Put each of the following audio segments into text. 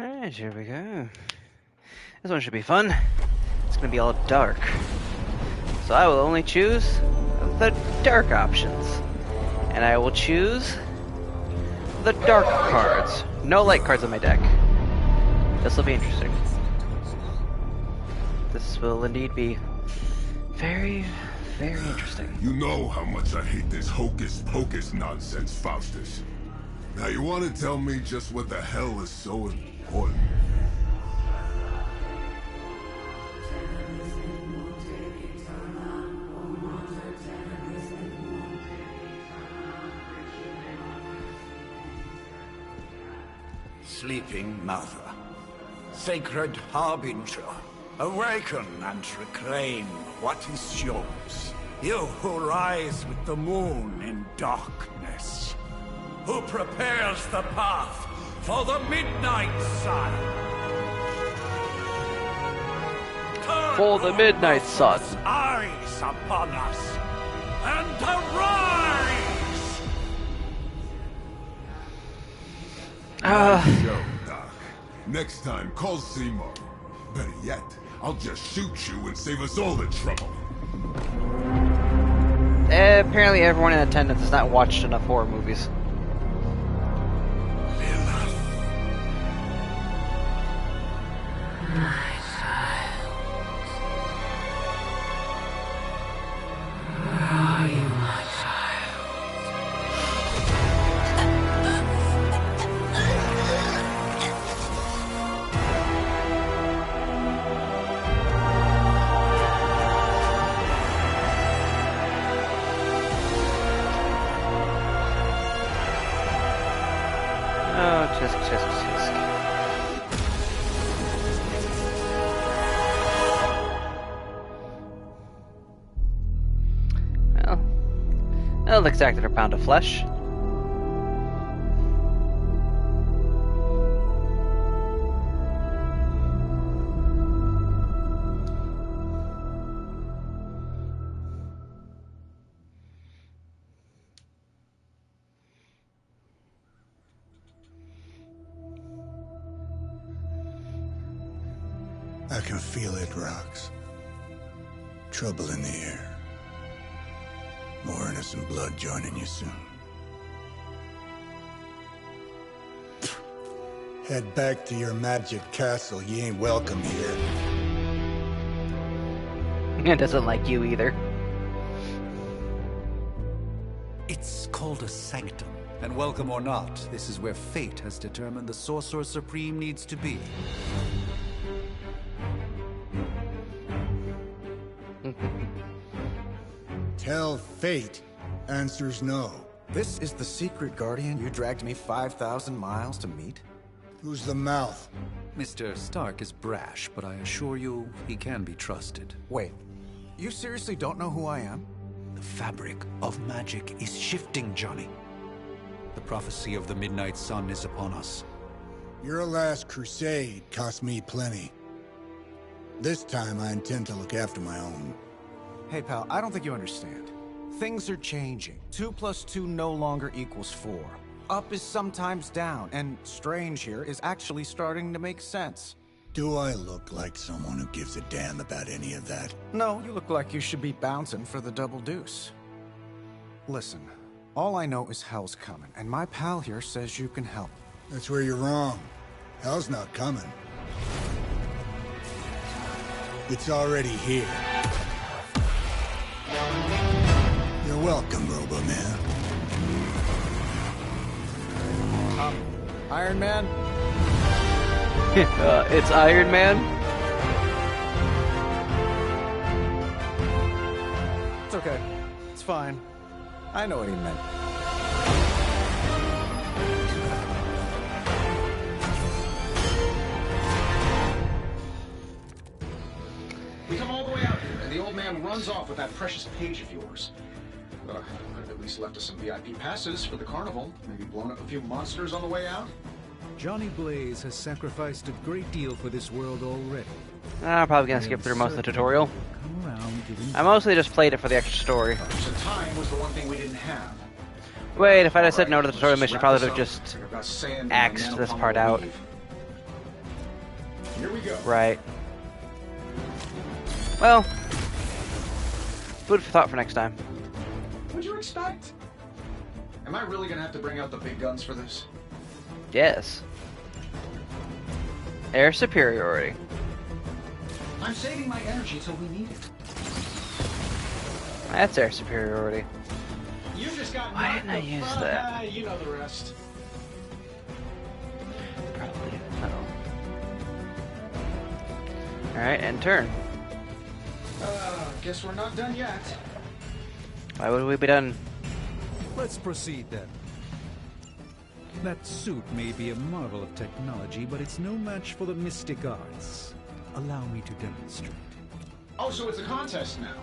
Alright, here we go. This one should be fun. It's gonna be all dark. So I will only choose the dark options. And I will choose the dark cards. No light cards on my deck. This will be interesting. This will indeed be very, very interesting. You know how much I hate this hocus-pocus nonsense, Faustus. Now you want to tell me just what the hell is so important? Sleeping Mother, sacred harbinger, awaken and reclaim what is yours. You who rise with the moon in darkness, who prepares the path for the midnight sun. For the midnight sun. Eyes upon us, and arise! Show, Doc. Next time, call Seymour. Better yet, I'll just shoot you and save us all the trouble. Apparently everyone in attendance has not watched enough horror movies. Oh, tisk, tisk, tisk. Well, that looks exactly a pound of flesh. I can feel it, Rox. Trouble in the air. More innocent blood joining you soon. Head back to your magic castle. You ain't welcome here. It doesn't like you either. It's called a sanctum. And welcome or not, this is where fate has determined the Sorcerer Supreme needs to be. Tell fate. Answers no. This is the secret guardian you dragged me 5,000 miles to meet? Who's the mouth? Mr. Stark is brash, but I assure you, he can be trusted. Wait, you seriously don't know who I am? The fabric of magic is shifting, Johnny. The prophecy of the Midnight Sun is upon us. Your last crusade cost me plenty. This time I intend to look after my own. Hey pal, I don't think you understand. Things are changing. 2 + 2 no longer equals 4. Up is sometimes down, and strange here is actually starting to make sense. Do I look like someone who gives a damn about any of that? No, you look like you should be bouncing for the double deuce. Listen, all I know is hell's coming, and my pal here says you can help. That's where you're wrong. Hell's not coming. It's already here. You're welcome, Robo-Man. Iron Man? It's Iron Man. It's okay. It's fine. I know what he meant. We come all the way out here, and the old man runs off with that precious page of yours. Could have at least left us some VIP passes for the carnival. Maybe blown up a few monsters on the way out. Johnny Blaze has sacrificed a great deal for this world already. I'm probably gonna skip through most of the tutorial. Come around, giving I mostly just played it for the extra story. So time was the one thing we didn't have. Wait, if I'd have said no to the tutorial Let's mission, wrap probably this would have up. just About saying axed Nano this Palmer part will out. leave. Here we go. Right. Well, food for thought for next time. What'd you expect? Am I really gonna have to bring out the big guns for this? Yes. Air superiority. I'm saving my energy till we need it. That's air superiority. You just got Why didn't I use that? You know the rest. Probably metal. Alright, and turn. Guess we're not done yet. Why would we be done? Let's proceed then. That suit may be a marvel of technology, but it's no match for the mystic arts. Allow me to demonstrate. Oh, so it's a contest now.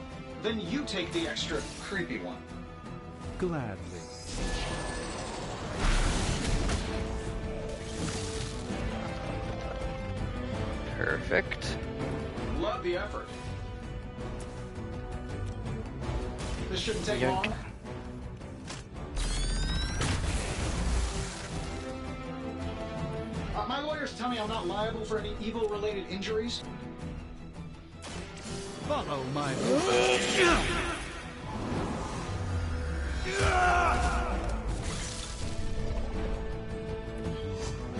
Then you take the extra creepy one. Gladly. Perfect. Love the effort. This shouldn't take Yoink. long. My lawyers tell me I'm not liable for any evil-related injuries. Follow my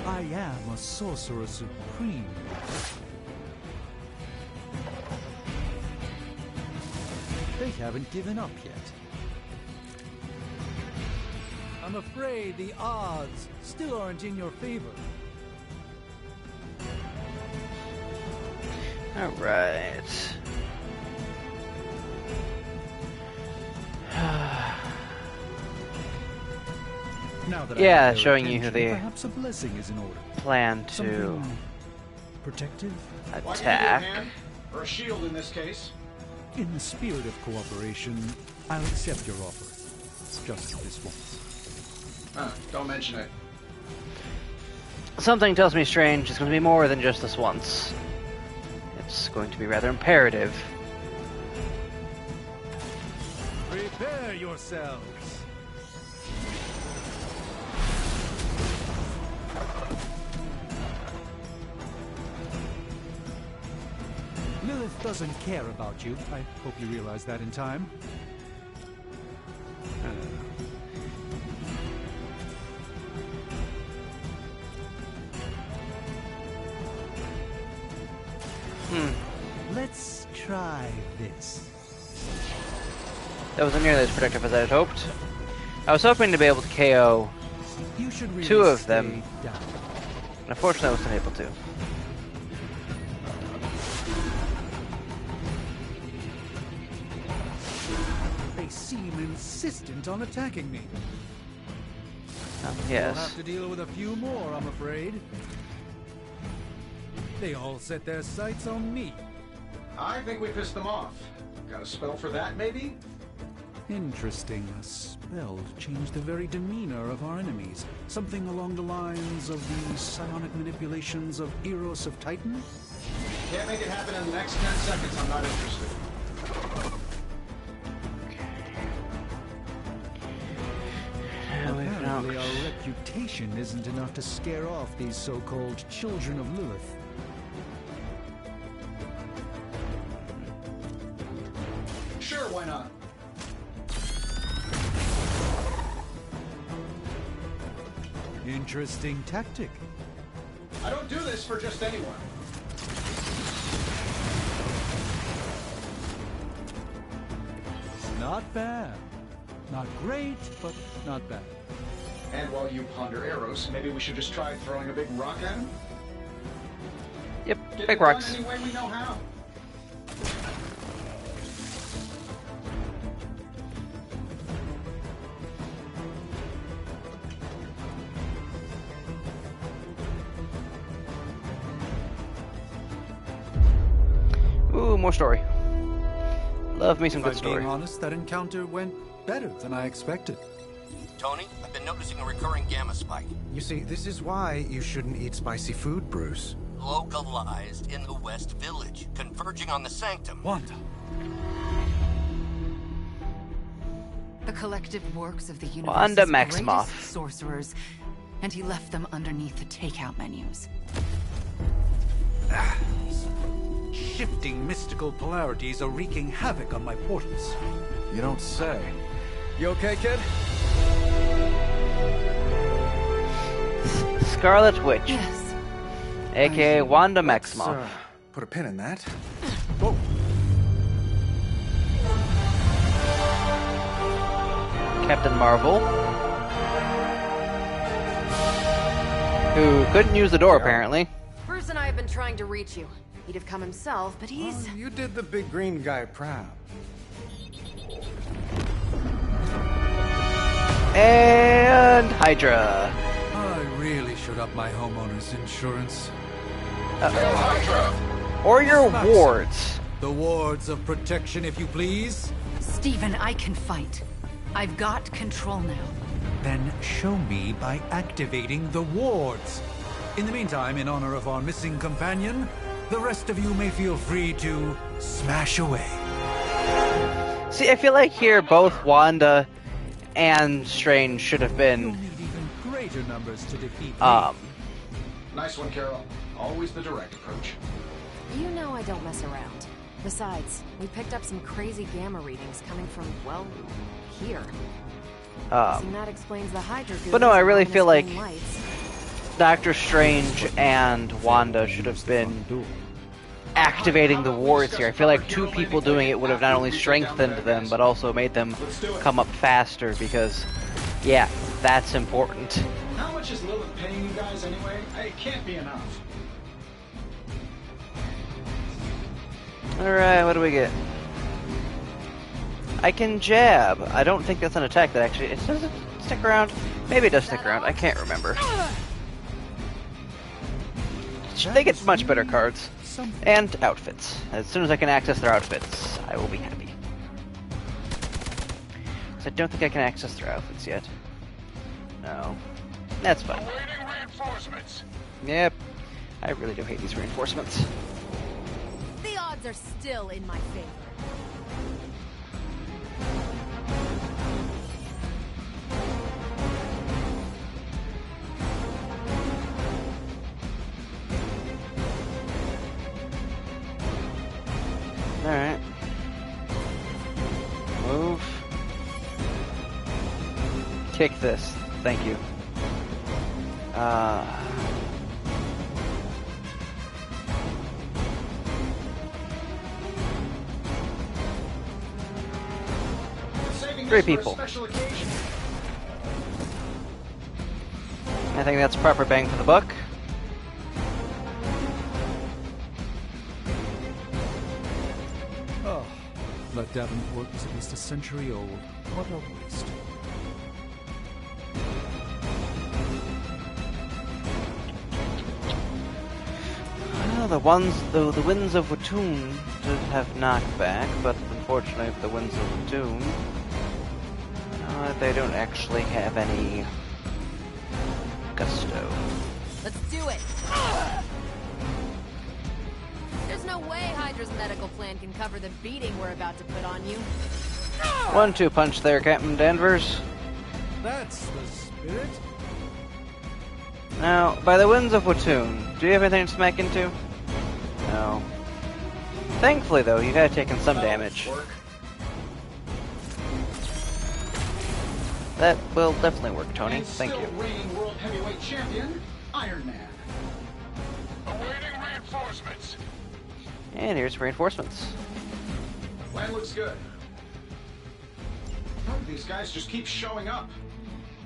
I am a sorcerer supreme. They haven't given up yet. I'm afraid the odds still aren't in your favor. Alright. Now that Yeah, I have their showing you attention, the- perhaps a blessing is in order. Plan to Something protective? Why can't you do a attack. hand? Or a shield in this case. In the spirit of cooperation, I'll accept your offer. Just this once. Don't mention it. Something tells me Strange is going to be more than just this once. It's going to be rather imperative. Prepare yourselves! Lilith doesn't care about you. I hope you realize that in time. Let's try this. That wasn't nearly as productive as I had hoped. I was hoping to be able to KO, You should really Two of stay them. down. and unfortunately I wasn't able to. They seem insistent on attacking me. I'll Yes. have to deal with a few more, I'm afraid. They all set their sights on me. I think we pissed them off. Got a spell for that, maybe? Interesting. A spell to change the very demeanor of our enemies. Something along the lines of the psionic manipulations of Eros of Titan? Can't make it happen in the next 10 seconds. I'm not interested. Apparently our reputation isn't enough to scare off these so-called children of Lilith. Sure, why not? Interesting tactic. I don't do this for just anyone. Not bad. Not great, but not bad. And while you ponder arrows, maybe we should just try throwing a big rock at him? Yep, Get big it done rocks. any way we know how. Ooh, more story. Love me some If good I'm story. being honest, that encounter went better than I expected. Tony, I've been noticing a recurring gamma spike, You see, this is why you shouldn't eat spicy food, Bruce. localized in the West Village, converging on the Sanctum. Wanda. The collective works of the Wanda universe's Maximoff. greatest sorcerers, and he left them underneath the takeout menus. shifting mystical polarities are wreaking havoc on my portals. You don't say. You okay, kid? Scarlet Witch, Yes. aka Wanda Let's, Maximoff. put a pin in that. Whoa. Captain Marvel, who couldn't use the door apparently. Bruce and I have been trying to reach you. He'd have come himself, but he's... Oh, you did the big green guy proud. And Hydra. I really should up my homeowner's insurance. Or your wards. The wards of protection, if you please. Stephen, I can fight. I've got control now. Then show me by activating the wards. In the meantime, in honor of our missing companion, the rest of you may feel free to smash away. See, I feel like here both Wanda and Strange should have You'll been, need even greater numbers to defeat me. Nice one, Carol. Always the direct approach. You know I don't mess around. Besides, we picked up some crazy gamma readings coming from, well, here. And that explains the Hydra goo. but no, I really and feel like green lights. Doctor Strange and Wanda should have been activating the wards here. I feel like two people doing it would have not only strengthened them, but also made them come up faster because, yeah, that's important. How much is Lilith paying you guys anyway? It can't be enough. Alright, what do we get? I can jab. I don't think that's an attack that actually... Does it stick around? Maybe it does stick around. I can't remember. They get much better cards. And outfits. As soon as I can access their outfits, I will be happy. So I don't think I can access their outfits yet. No. That's fine. Reinforcements. Yep. I really do hate these reinforcements. The odds are still in my favor. Alright. Move. Kick this. Thank you. Saving Three this for a people. special occasion. I think that's proper bang for the buck. Oh, that Davenport was at least a century old. What a waste. Well, the winds of Watun did have knockback, but unfortunately for the winds of Watun, they don't actually have any gusto. Let's do it! There's no way Hydra's medical plan can cover the beating we're about to put on you. 1-2 punch there, Captain Danvers. That's the spirit. Now, by the winds of Watun, do you have anything to smack into? No. Thankfully, though, you have taken some damage. That will definitely work, Tony. And Thank still you. reigning world heavyweight champion, Iron Man. Awaiting reinforcements. And here's reinforcements. Plan looks good. These guys just keep showing up.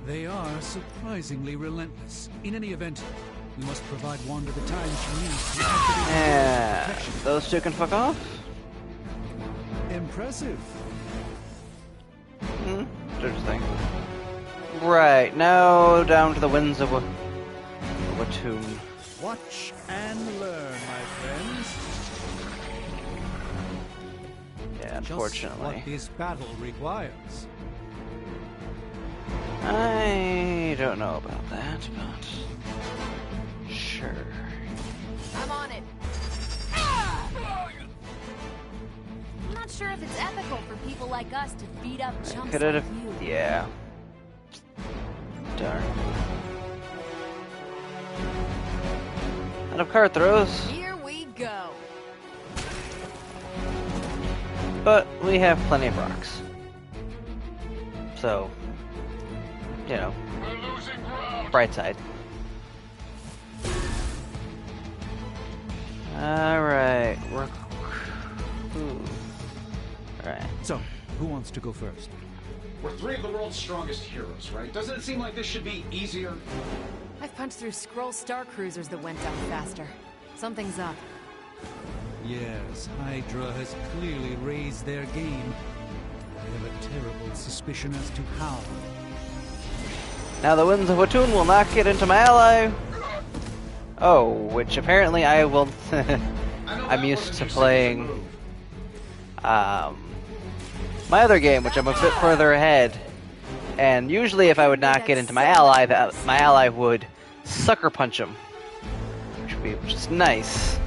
They are surprisingly relentless. In any event, we must provide Wanda the time she needs to activate Yeah, protection. those two can fuck off. Impressive. Interesting. Right, now down to the winds of Watun. Watch and learn, my friends. Yeah, Just unfortunately. what this battle requires. I don't know about that, but sure. I'm on it. I'm not sure if it's ethical for people like us to beat up chumps Could like it have? you. Yeah. Darn. Out of card throws. Here we go. But we have plenty of rocks. So, you know, bright side. Alright, Alright. So, who wants to go first? We're three of the world's strongest heroes, right? Doesn't it seem like this should be easier? I've punched through Skrull Star Cruisers that went down faster. Something's up. Yes, Hydra has clearly raised their game. I have a terrible suspicion as to how. Now the winds of Watun will not get into my ally. Oh, which apparently I will... I'm used to playing... my other game, which I'm a bit further ahead. And usually if I would not get into my ally would sucker punch him. Which would be just nice.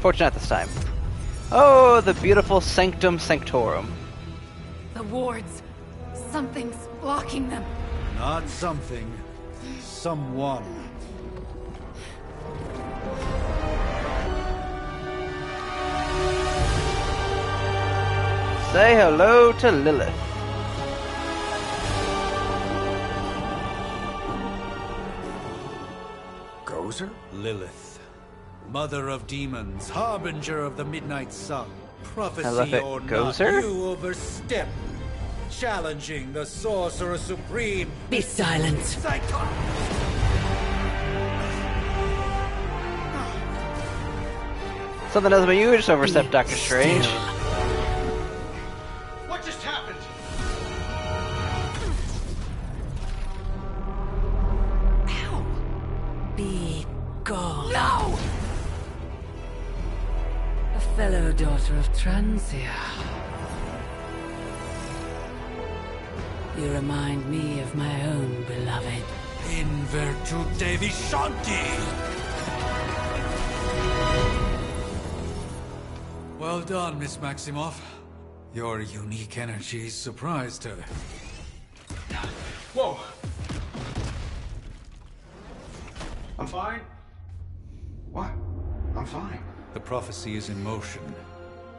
Fortunately not this time. Oh, the beautiful Sanctum Sanctorum. The wards. Something's blocking them. Not something. Someone. Say hello to Lilith. Gozer? Lilith. Mother of demons, harbinger of the midnight sun. Prophecy or not, Gozer? you overstep. Challenging the Sorcerer Supreme. Be silent. Something else about you just overstepped, Doctor Strange. What just happened? Ow! Be gone. No! A fellow daughter of Transia. You remind me of my own beloved. In virtute vishanti. Well done, Miss Maximoff. Your unique energy surprised her. Whoa! I'm fine. What? I'm fine. The prophecy is in motion.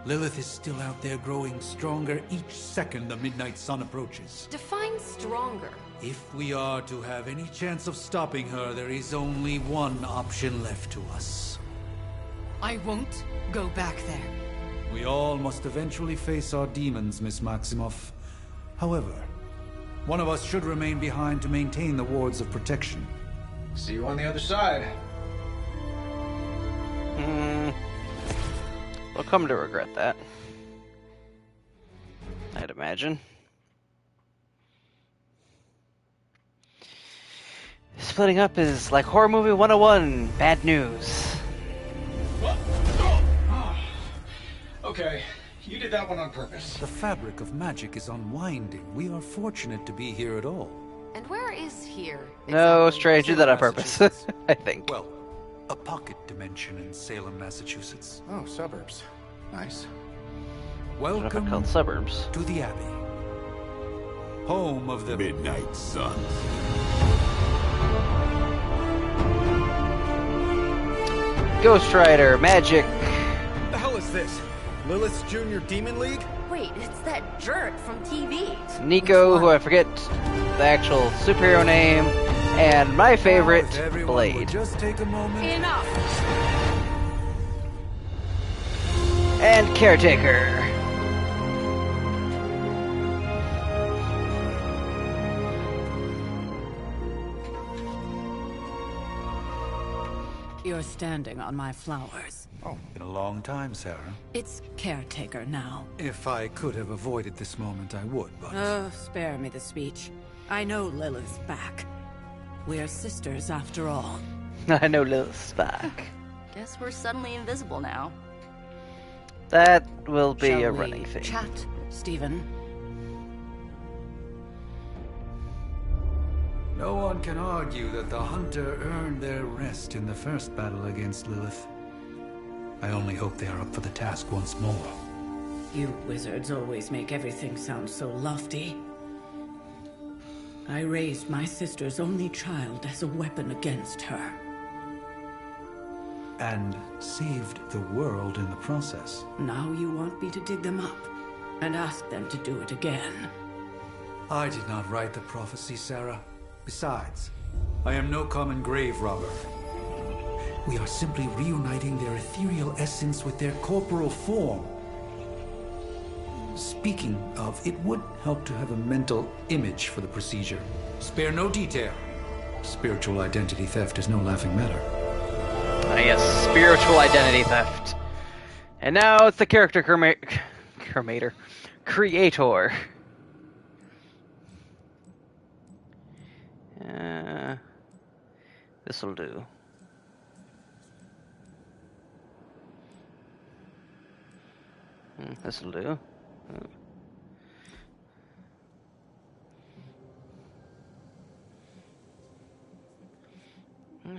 Lilith is still out there growing stronger each second the midnight sun approaches. Define stronger. If we are to have any chance of stopping her, there is only one option left to us. I won't go back there. We all must eventually face our demons, Miss Maximoff. However, one of us should remain behind to maintain the wards of protection. See you on the other side. We'll come to regret that. I'd imagine. Splitting up is like horror movie 101, bad news. Okay, you did that one on purpose. The fabric of magic is unwinding. We are fortunate to be here at all. And where is here? No, Strange did that on purpose, I think. Well, a pocket dimension in Salem, Massachusetts. Oh, suburbs. Nice. Welcome called suburbs. to the Abbey. Home of the Midnight Sun. Ghost Rider, magic. The hell is this? Lilith's Junior Demon League? Wait, it's that jerk from TV. Nico, who I forget the actual superhero name, and my favorite, If everyone would Blade. just take a moment. Enough! And Caretaker. You're standing on my flowers. Oh, been a long time, Sarah. It's Caretaker now. If I could have avoided this moment, I would, but... Oh, spare me the speech. I know Lilith's back. We're sisters after all. I know Lilith's back. Guess we're suddenly invisible now. That will be Shall a we running thing. chat, Stephen? No one can argue that the Hunter earned their rest in the first battle against Lilith. I only hope they are up for the task once more. You wizards always make everything sound so lofty. I raised my sister's only child as a weapon against her. And saved the world in the process. Now you want me to dig them up? and ask them to do it again. I did not write the prophecy, Sarah. Besides, I am no common grave robber. We are simply reuniting their ethereal essence with their corporal form. Speaking of, it would help to have a mental image for the procedure. Spare no detail. Spiritual identity theft is no laughing matter. Ah, yes, spiritual identity theft. And now it's the character creator. This'll do. This'll do.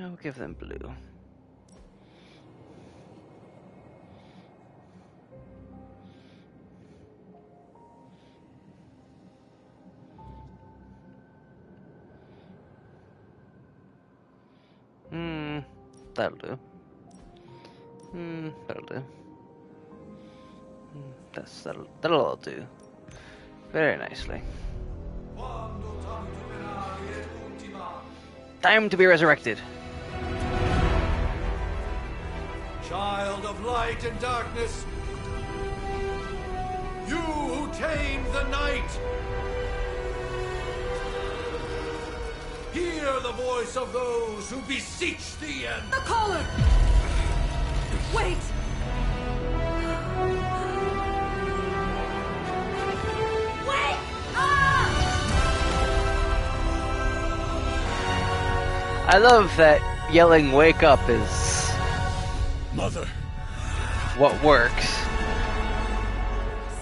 I'll give them blue. That'll do. That'll do. That'll all do. Very nicely. Time to be resurrected. Child of light and darkness, you who tame the night, hear the voice of those who beseech thee and... The caller! Wait! Wait! I love that yelling "wake up" is... Mother. What works.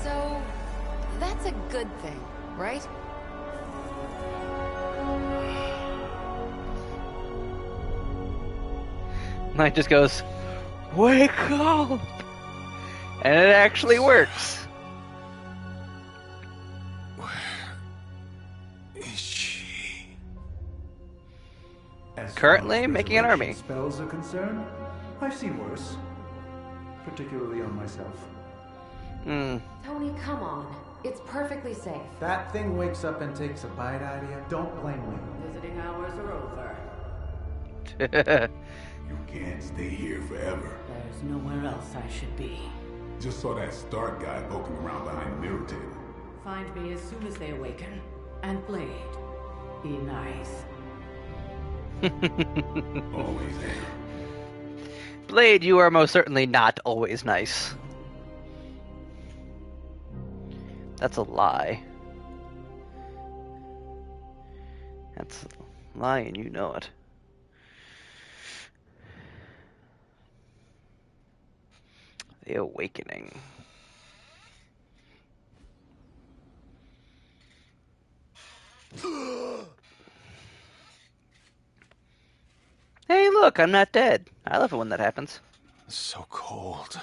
So, that's a good thing, right? Knight just goes, "Wake up!" And it actually works. Where is she? As Currently far as making an army. Spells are concerned, I've seen worse. Particularly on myself. Tony, come on. It's perfectly safe. That thing wakes up and takes a bite out of you. Don't blame me. Visiting hours are over. You can't stay here forever. There's nowhere else I should be. Just saw that Stark guy poking around behind the mirror table. Find me as soon as they awaken. And Blade, be nice. Always am. Blade, you are most certainly not always nice. That's a lie. That's a lie and you know it. The Awakening. Hey, look, I'm not dead. I love it when that happens. So cold.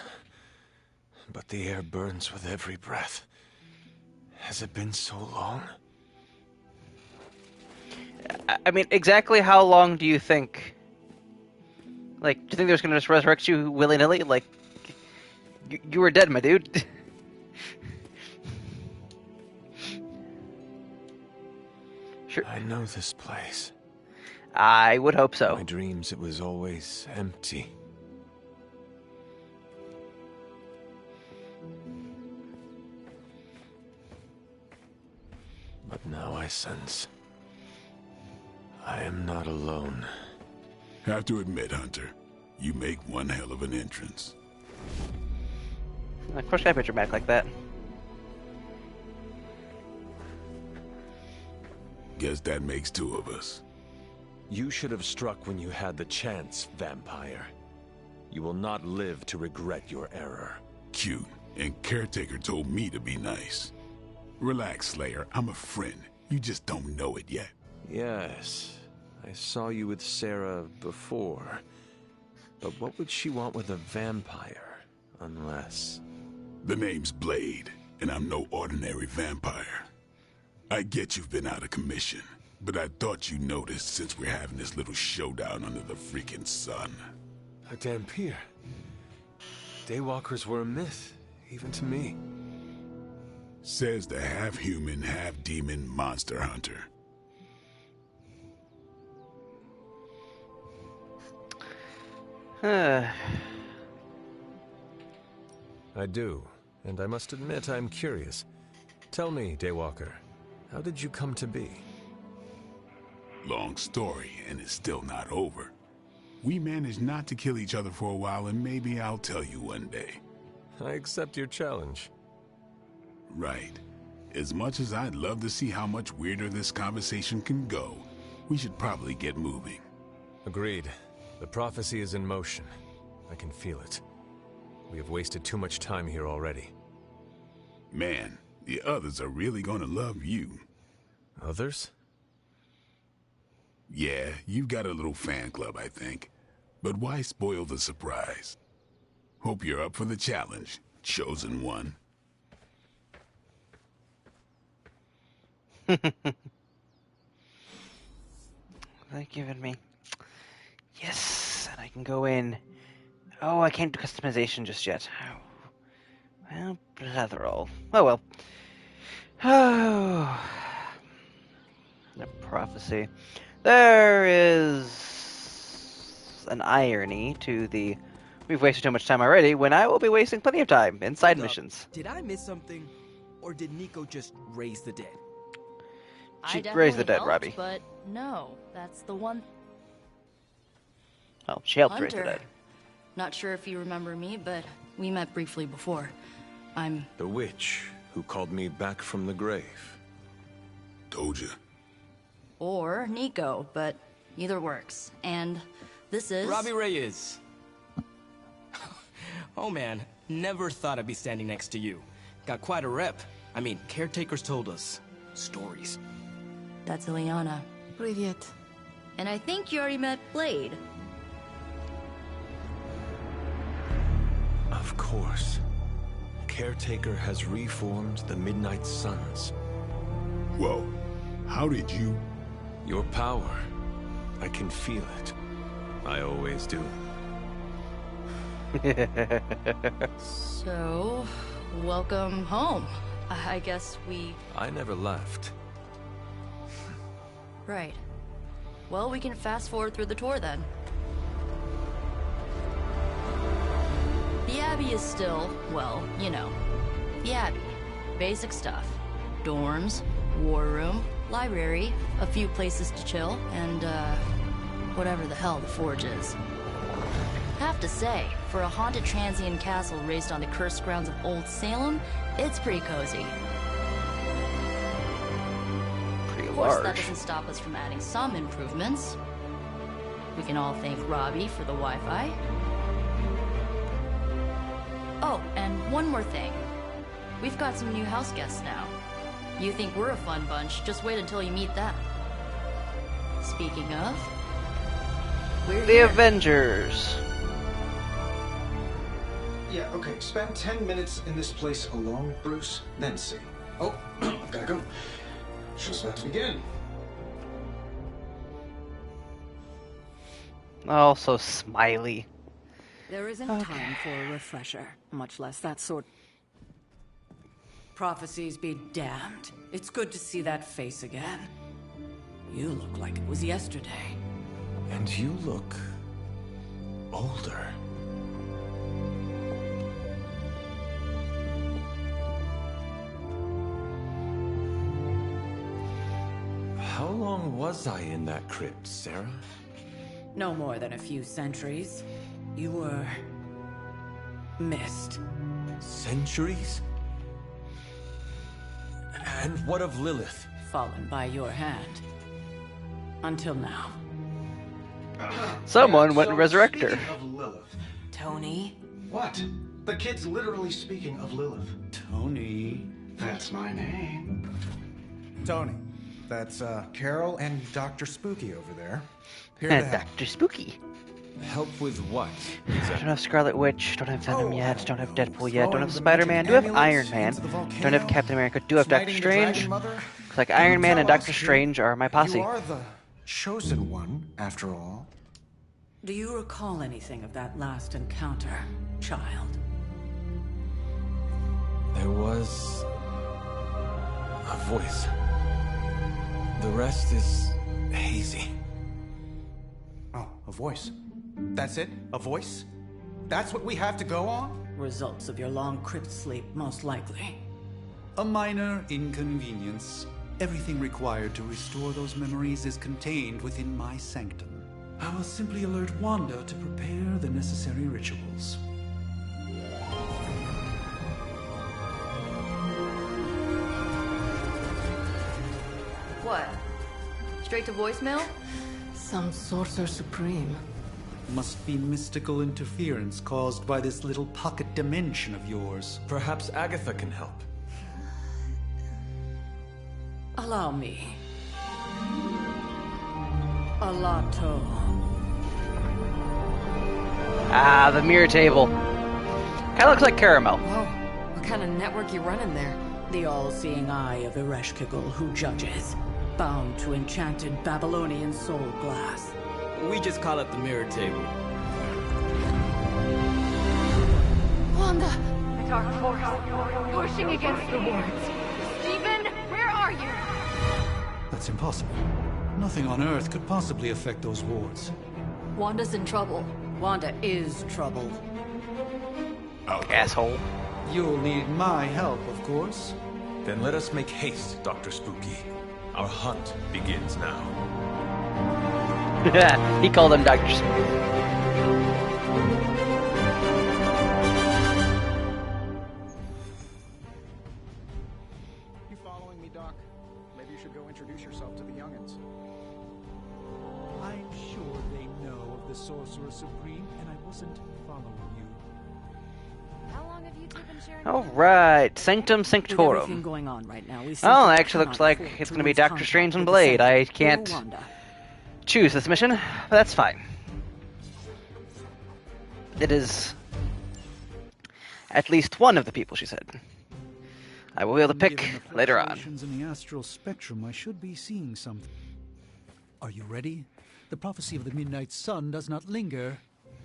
But the air burns with every breath. Has it been so long? I mean, exactly how long do you think? Like, do you think they're just gonna just resurrect you willy-nilly? Like, you were dead, my dude. Sure. I know this place. I would hope so. In my dreams, it was always empty. But now I sense I am not alone. Have to admit, Hunter, you make one hell of an entrance. Of course, I put your back like that. Guess that makes two of us. You should have struck when you had the chance, vampire. You will not live to regret your error. Cute, and Caretaker told me to be nice. Relax, Slayer. I'm a friend. You just don't know it yet. Yes, I saw you with Sarah before. But what would she want with a vampire, unless... The name's Blade, and I'm no ordinary vampire. I get you've been out of commission, but I thought you noticed since we're having this little showdown under the freaking sun. A Dhampir. Daywalkers were a myth, even to me. Says the half-human, half-demon monster hunter. I do, and I must admit I'm curious. Tell me, Daywalker, how did you come to be? Long story, and it's still not over. We managed not to kill each other for a while, and maybe I'll tell you one day. I accept your challenge. Right. As much as I'd love to see how much weirder this conversation can go, we should probably get moving. Agreed. The prophecy is in motion. I can feel it. We have wasted too much time here already. Man, the others are really gonna love you. Others? Yeah, you've got a little fan club, I think. But why spoil the surprise? Hope you're up for the challenge, chosen one. What have they given me? Yes, and I can go in. Oh, I can't do customization just yet. Well, blather all. Oh well. Oh, the prophecy. There is an irony to the we've wasted too much time already when I will be wasting plenty of time in side missions. Did I miss something? Or did Nico just raise the dead? She I definitely raised the dead, helped, Robbie. But no, that's the one. Oh, she helped Hunter. raise the dead. Not sure if you remember me, but we met briefly before. I'm The witch who called me back from the grave. Told you. or Nico, but either works. And this is Robbie Reyes. Oh man, never thought I'd be standing next to you. Got quite a rep. I mean, caretakers told us stories. That's Ileana. Привет. And I think you already met Blade. Of course. Caretaker has reformed the Midnight Suns. Whoa. How did you... Your power. I can feel it. I always do. So, welcome home. I guess we... I never left. Right. Well, we can fast forward through the tour then. The Abbey is still, well, you know, the Abbey. Basic stuff. Dorms, war room, library, a few places to chill, and, whatever the hell the Forge is. Have to say, for a haunted transient castle raised on the cursed grounds of Old Salem, it's pretty cozy. Pretty Of course, that large. doesn't stop us from adding some improvements. We can all thank Robbie for the Wi-Fi. Oh, and one more thing. We've got some new house guests now. You think we're a fun bunch, just wait until you meet them. Speaking of... we're The here. Avengers. Yeah, okay. Spend 10 minutes in this place alone, Bruce, then see. Oh, gotta go. Show's about to begin. Oh, so smiley. There isn't time for a refresher, much less that sort. Prophecies be damned. It's good to see that face again. You look like it was yesterday. And you look... older. How long was I in that crypt, Sarah? No more than a few centuries. You were... missed. Centuries? And what of Lilith? Fallen by your hand. Until now. Someone went and resurrected her. Speaking of Lilith. Tony? What? The kid's literally speaking of Lilith. Tony. That's my name. Tony. That's, Carol and Dr. Spooky over there. Here to help. Dr. Spooky. Help with what? Don't have Scarlet Witch, don't have Venom yet, don't have Deadpool yet, don't have throwing the Spider-Man, magic do have amulets Iron Man, into the volcano, don't have Captain America, do have Doctor smiting the Dragon Strange. Mother. Looks like You Iron Man and tell Doctor us, Strange are my posse. You are the chosen one, after all. Do you recall anything of that last encounter, child? There was A voice. The rest is hazy. Oh, a voice. That's it? A voice? That's what we have to go on? Results of your long crypt sleep, most likely. A minor inconvenience. Everything required to restore those memories is contained within my sanctum. I will simply alert Wanda to prepare the necessary rituals. What? Straight to voicemail? Some Sorcerer Supreme. Must be mystical interference caused by this little pocket dimension of yours. Perhaps Agatha can help. Allow me. Alato. Ah, the mirror table. Kinda looks like caramel. Whoa, what kind of network you running there? The all-seeing eye of Ereshkigal who judges. Bound to enchanted Babylonian soul glass. We just call it the mirror table. Wanda! The dark force, pushing against the wards. Stephen, where are you? That's impossible. Nothing on Earth could possibly affect those wards. Wanda's in trouble. Wanda is troubled. Asshole. You'll need my help, of course. Then let us make haste, Dr. Spooky. Our hunt begins now. He called him Dr. Spooky. You following me, Doc? Maybe you should go introduce yourself to the youngins. I'm sure they know of the Sorcerer Supreme, and I wasn't following you. How long have you two been sharing? Alright, Sanctum With everything Sanctorum. going on right now, we Oh, simply it actually looks cannot like afford it's to going to be lose Doctor contact Strange and with the Blade. I Sanctum or can't Wanda. choose this mission, but that's fine. It is at least one of the people, she said. I will be able to pick Given the later on. fluctuations in the astral spectrum, I should be seeing something. Are you ready? The prophecy of the Midnight Sun does not linger,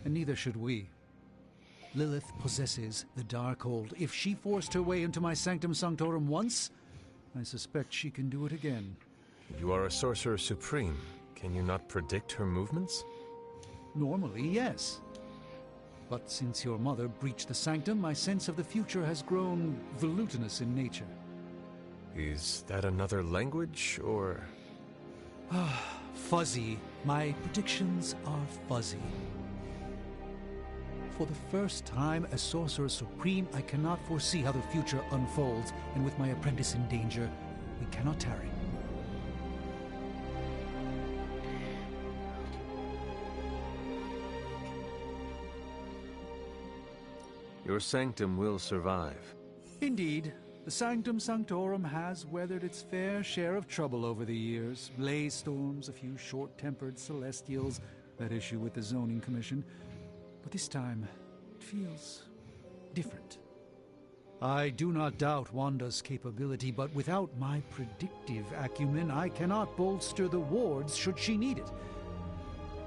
and neither should we. Lilith possesses the Darkhold. If she forced her way into my Sanctum Sanctorum once, I suspect she can do it again. You are a Sorcerer Supreme. Can you not predict her movements? Normally, yes. But since your mother breached the Sanctum, my sense of the future has grown volutinous in nature. Is that another language, or...? Fuzzy. My predictions are fuzzy. For the first time as Sorcerer Supreme, I cannot foresee how the future unfolds, and with my apprentice in danger, we cannot tarry. Your sanctum will survive. Indeed, the Sanctum Sanctorum has weathered its fair share of trouble over the years. Blaze storms, a few short-tempered celestials, that issue with the Zoning Commission. But this time, it feels different. I do not doubt Wanda's capability, but without my predictive acumen, I cannot bolster the wards should she need it.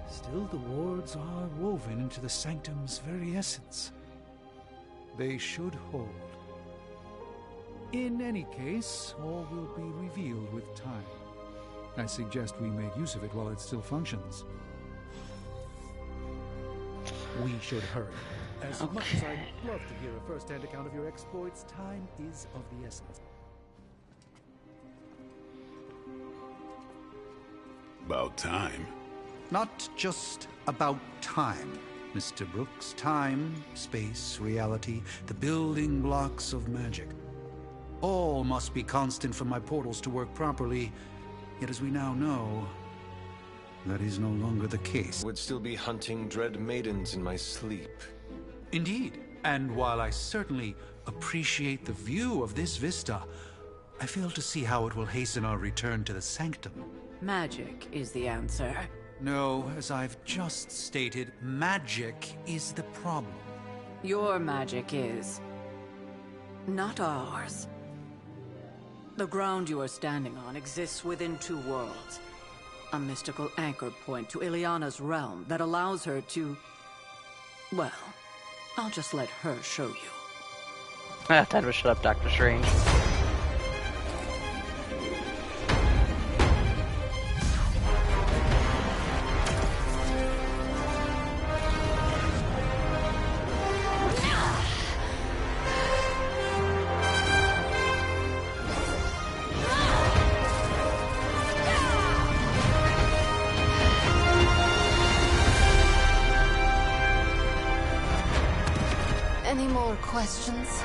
Still, the wards are woven into the Sanctum's very essence. They should hold. In any case, all will be revealed with time. I suggest we make use of it while it still functions. We should hurry. As much as I'd love to hear a first-hand account of your exploits, time is of the essence. About time. Not just about time, Mr. Brooks. Time, space, reality, the building blocks of magic. All must be constant for my portals to work properly, yet as we now know, that is no longer the case. I would still be hunting dread maidens in my sleep. Indeed, and while I certainly appreciate the view of this vista, I fail to see how it will hasten our return to the Sanctum. Magic is the answer. No, as I've just stated, magic is the problem. Your magic is not ours. The ground you are standing on exists within two worlds. A mystical anchor point to Ileana's realm that allows her to... Well, I'll just let her show you. Time to shut up, Doctor Strange. Any more questions?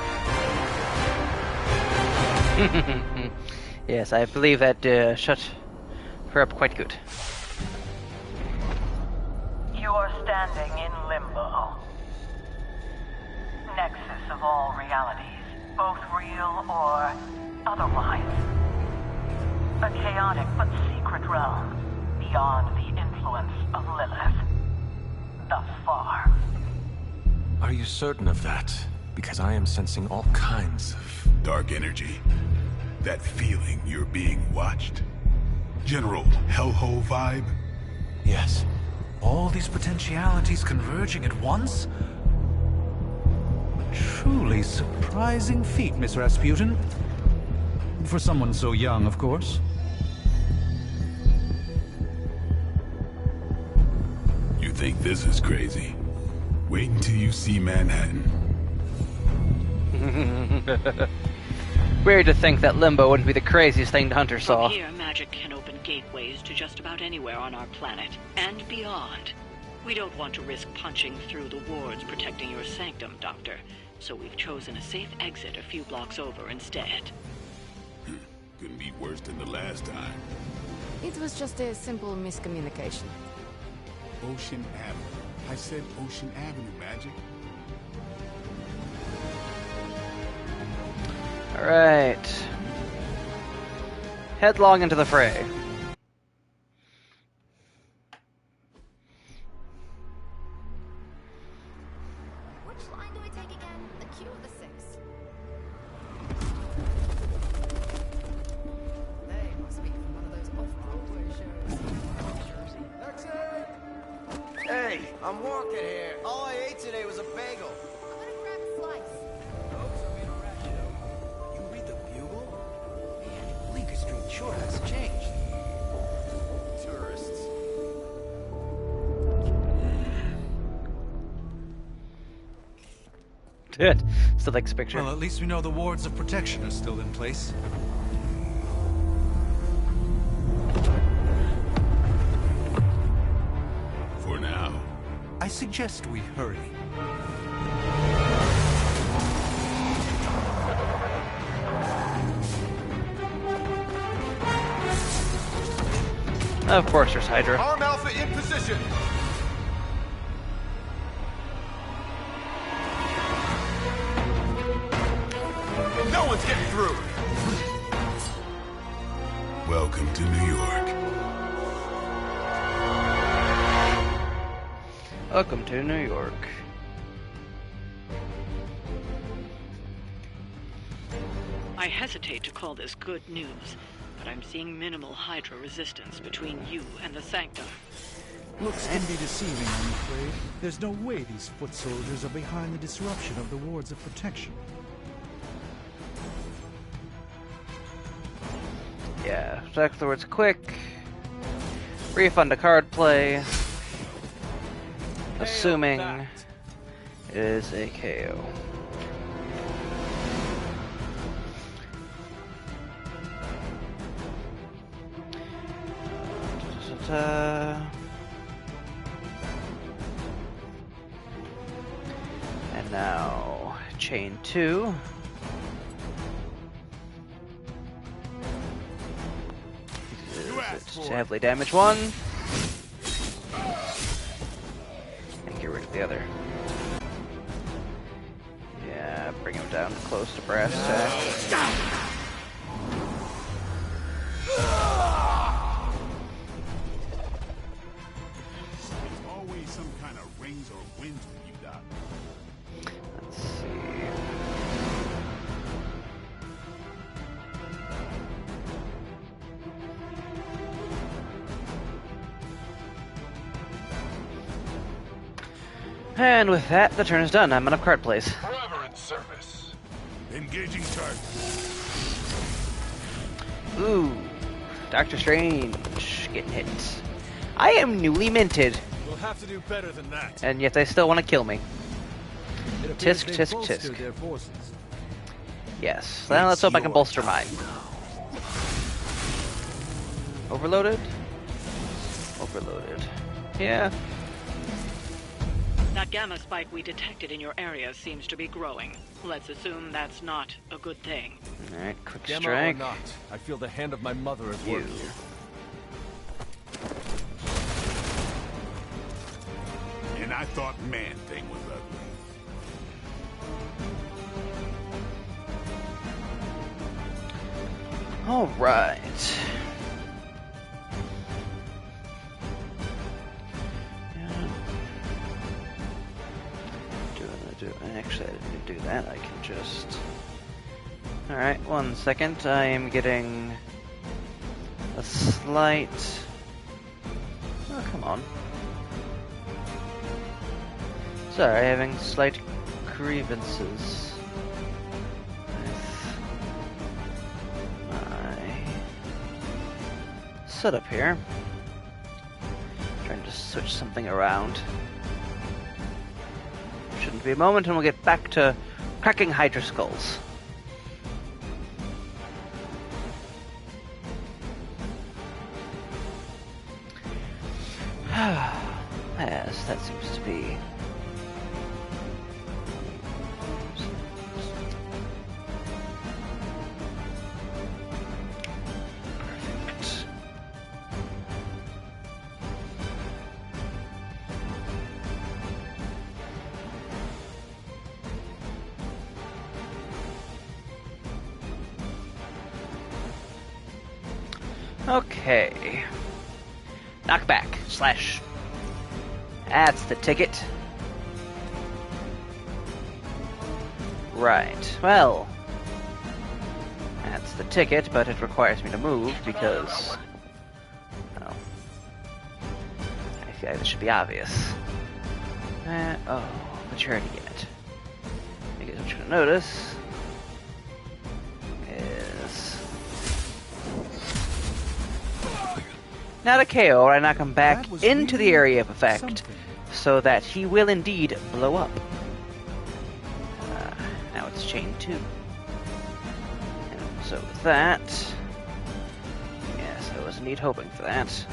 Yes, I believe that shut her up quite good. You are standing in limbo. Nexus of all realities, both real or otherwise. A chaotic but secret realm, beyond the influence of Lilith. Thus far. Are you certain of that? Because I am sensing all kinds of... dark energy. That feeling you're being watched. General hellhole vibe? Yes. All these potentialities converging at once? A truly surprising feat, Miss Rasputin. For someone so young, of course. You think this is crazy? Wait until you see Manhattan. Weird to think that Limbo wouldn't be the craziest thing Hunter saw. From here, magic can open gateways to just about anywhere on our planet, and beyond. We don't want to risk punching through the wards protecting your sanctum, Doctor, so we've chosen a safe exit a few blocks over instead. Couldn't be worse than the last time. It was just a simple miscommunication. Ocean Avenue. I said Ocean Avenue, Magic. Alright. Headlong into the fray. Which line do we take again? The Q or the 6? They must be from one of those off-Broadway shows. Hey, I'm walking here. All I ate today was a bagel. I'm gonna grab a slice. Oops, I'm being a rat. You read the Bugle? Man, Bleecker Street sure has changed. Tourists. Good. Still takes a picture. Well, at least we know the wards of protection are still in place. For now. I suggest we hurry. Of course there's Hydra. Arm Alpha in position. No one's getting through. Welcome to New York. Welcome to New York. I hesitate to call this good news, but I'm seeing minimal Hydra resistance between you and the Sanctum. Looks can be deceiving, I'm afraid. There's no way these foot soldiers are behind the disruption of the wards of protection. Yeah, check the words quick. Refund a card play. Assuming it is a KO. And now, chain 2. Heavily damage 1. And get rid of the other. Yeah, bring him down close to brass tack. Always some kind of rings or winds with you, Doc. Let's see. And with that, the turn is done. I'm out of card plays. Forever in service. Engaging target. Ooh, Doctor Strange getting hit. I am newly minted. We'll have to do better than that. And yet they still want to kill me. Tisk, tisk, tisk. Yes. Now let's hope I can bolster mine. Overloaded? Overloaded. Yeah. That gamma spike we detected in your area seems to be growing. Let's assume that's not a good thing. Alright, quick Gamma strike. or not, I feel the hand of my mother at work here. And I thought Man-Thing was ugly. Alright. Actually, I didn't need to do that. I can just... Alright, 1 second. I am getting a slight... Oh, come on. Sorry, having slight grievances with my setup here. Trying to switch something around. Shouldn't be a moment, and we'll get back to cracking Hydra skulls. Yes, that seems to be... perfect. Okay. Knockback slash. That's the ticket. Right. Well, that's the ticket, but it requires me to move because, well, I feel like this should be obvious. Oh, but you're already in it. Because what you're gonna notice is not a KO. I knock him back into the area of effect, so that he will indeed blow up. Now it's chain 2. And so with that, yes, I was indeed hoping for that.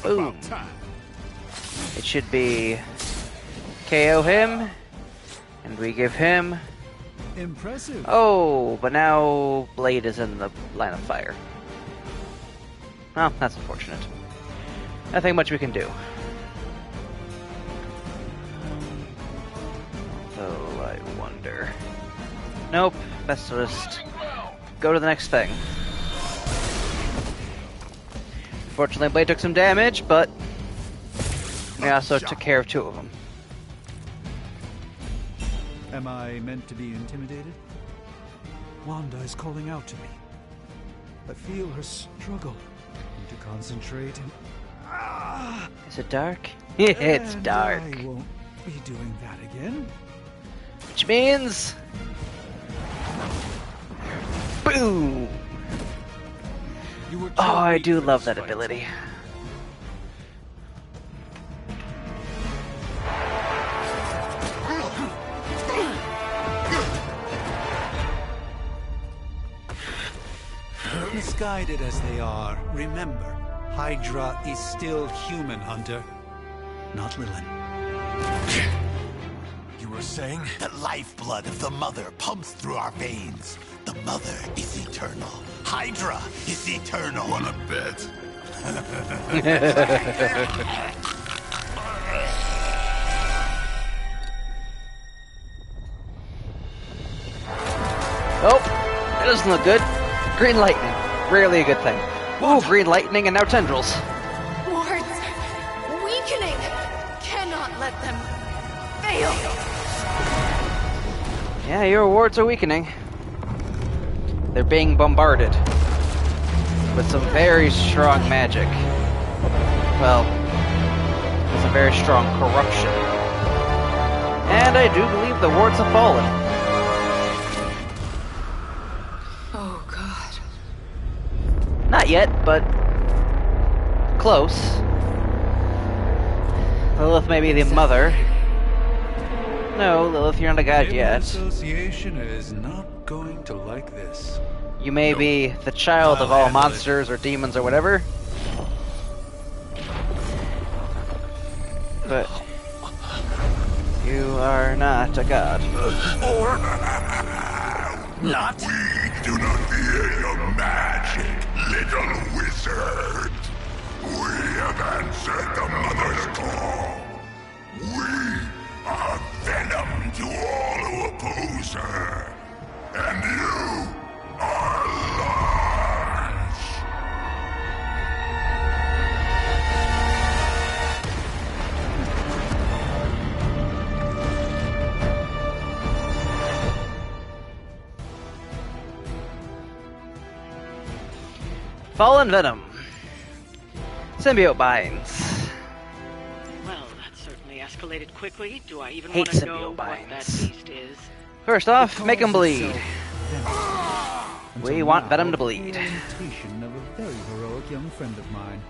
Boom. It should be KO him, and we give him... Impressive. Oh, but now Blade is in the line of fire. Well, that's unfortunate. Nothing much we can do. Though I wonder... Nope, best to just go to the next thing. Fortunately, Blade took some damage, but we also took care of 2 of them. Am I meant to be intimidated? Wanda is calling out to me. I feel her struggle. Need to concentrate and... Is it dark? It's and dark. I won't be doing that again. Which means... Boom! Oh, I do love that ability. Misguided as they are, remember, Hydra is still human, Hunter. Not Lilin. You were saying? The lifeblood of the Mother pumps through our veins. The Mother is eternal. Hydra is eternal. Wanna bet? Oh, that doesn't look good. Green lightning. Rarely a good thing. Ooh, green lightning and now tendrils. Wards! Weakening! Cannot let them fail! Yeah, your wards are weakening. They're being bombarded with some very strong magic. Well, with some very strong corruption. And I do believe the wards have fallen. Oh, God. Not yet, but close. Lilith may be the mother. No, Lilith, you're not a god yet. The Association is not going to like this. You may be the child of all monsters or demons or whatever. but you are not a god. Not? We do not fear your magic, little wizard. We have answered the Mother's call. We are venom to all who oppose her. And you are large. Fallen Venom. Symbiote binds. Well, that certainly escalated quickly. Do I even Hate want to know symbiote what that binds. beast is? First off, make him bleed. We want Venom to bleed. Imitation of a very heroic young friend of mine.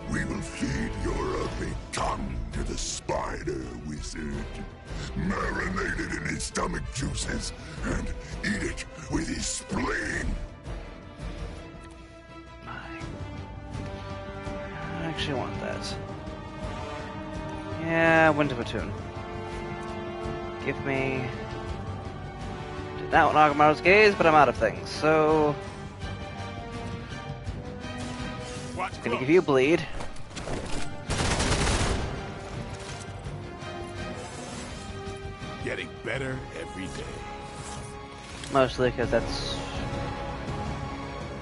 We will feed your ugly tongue to the spider wizard. Marinate it in his stomach juices and eat it with his spleen. I actually want that. Yeah, Winter Platoon. Give me... Did not want Agamotto's gaze, but I'm out of things, so... Gonna give you a bleed. Getting better every day. Mostly because that's...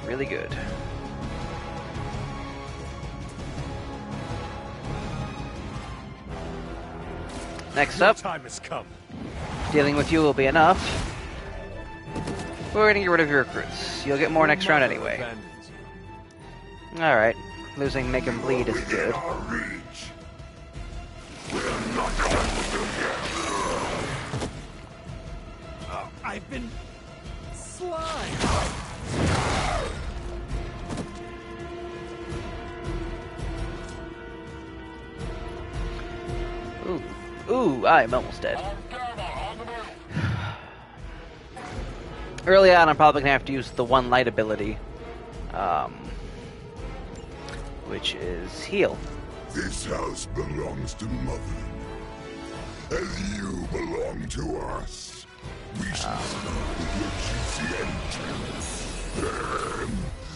really good. Next up, time has come. dealing with you will be enough. We're gonna get rid of your recruits. You'll get more next round anyway. Alright, losing Make Him Bleed is good. I've been slimed. Ooh, I'm almost dead. Early on, I'm probably gonna have to use the one light ability, which is heal. This house belongs to Mother, as you belong to us. We shall start with your juicy entrails, then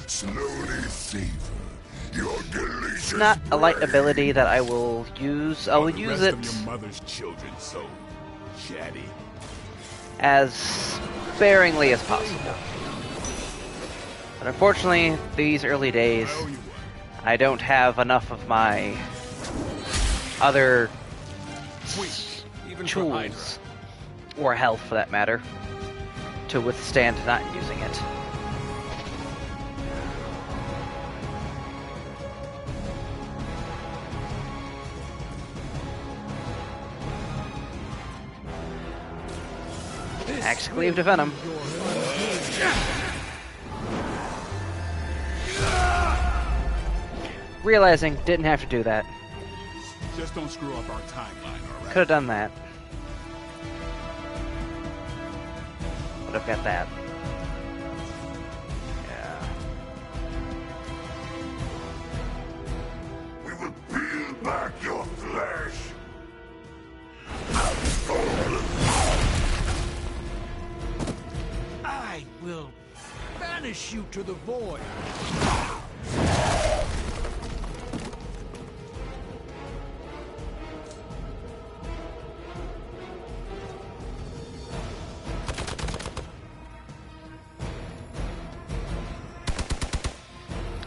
slowly savor your delicious. It's not a light ability that I will use. I will use it Of your mother's children, so chatty. as sparingly as possible. But unfortunately, these early days, I don't have enough of my other tools, or health for that matter, to withstand not using it. Axe Cleave to Venom. Realizing didn't have to do that. Just don't screw up our timeline, alright? Could have done that. Would have got that. Yeah. We will peel back your flesh. I will banish you to the void.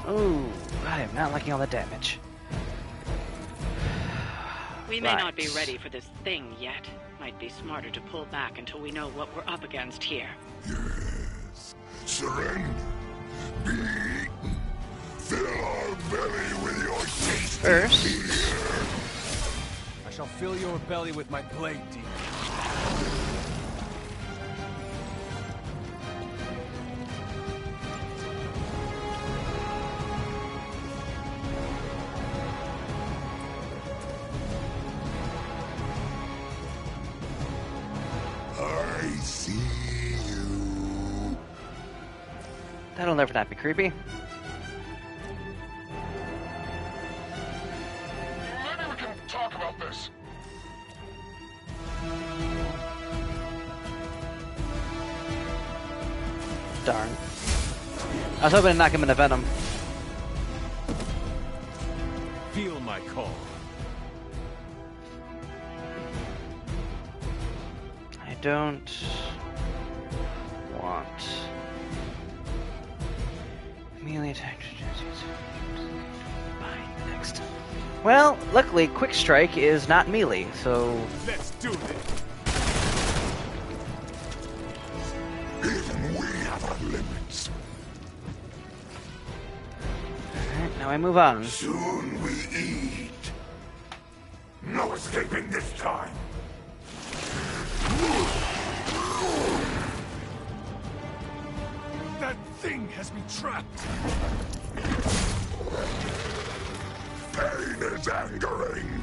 Ooh, I am not liking all the damage. We may not be ready for this thing yet. Might be smarter to pull back until we know what we're up against here. Yes. Surrender. Be eaten. Fill our belly with your tasty fear. I shall fill your belly with my blade, demon. I see you. That'll never not be creepy. Maybe we can talk about Darn. I was hoping to knock him into Venom. Feel my call. I don't want melee attack. Next. Well, luckily, Quick Strike is not melee, so let's do this. Even we have our limits. Alright, now I move on. Soon we eat. No escaping this time. That thing has me trapped. Pain is angering.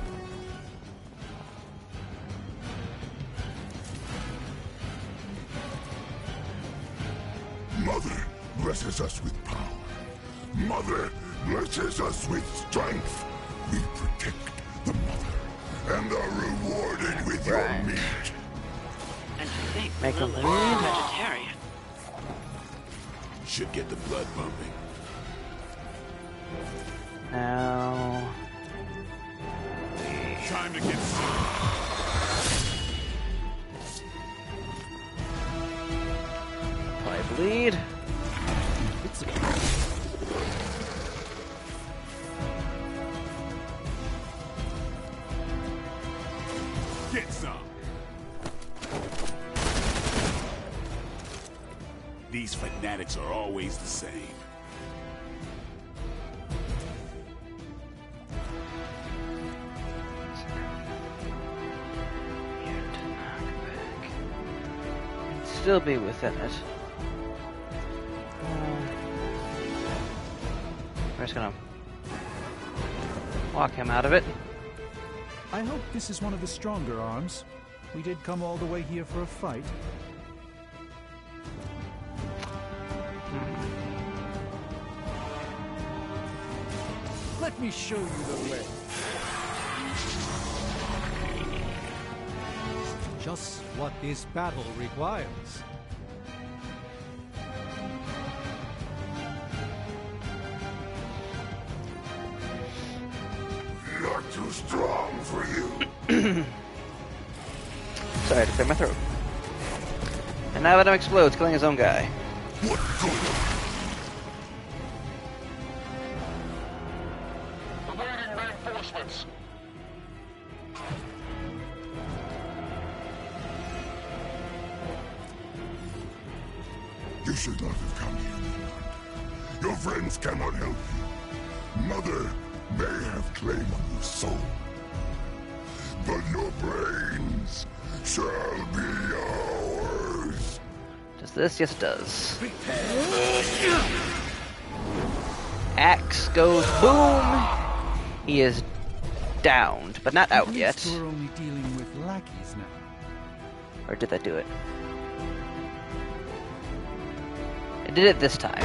Mother blesses us with power. Mother blesses us with strength. We protect the mother and are rewarded with your meat. And I think Make them Lilith bleed. is vegetarian. Should get the blood pumping. Now... Time to get Apply bleed. Get some. These fanatics are always the same. Still be within it. We're just gonna walk him out of it. I hope this is one of the stronger arms. We did come all the way here for a fight. Let me show you the way. Just what this battle requires. Not too strong for you. Sorry, I had to clear my throat. And now Venom explodes, killing his own guy. What good? Awaiting reinforcements. You should not have come here, Leland. Your friends cannot help you. Mother may have claim on your soul, but your brains shall be ours. Does this? Yes, it does. Axe goes boom. He is downed, but not out yet. We're only dealing with lackeys now. Or did that do it? It did it this time.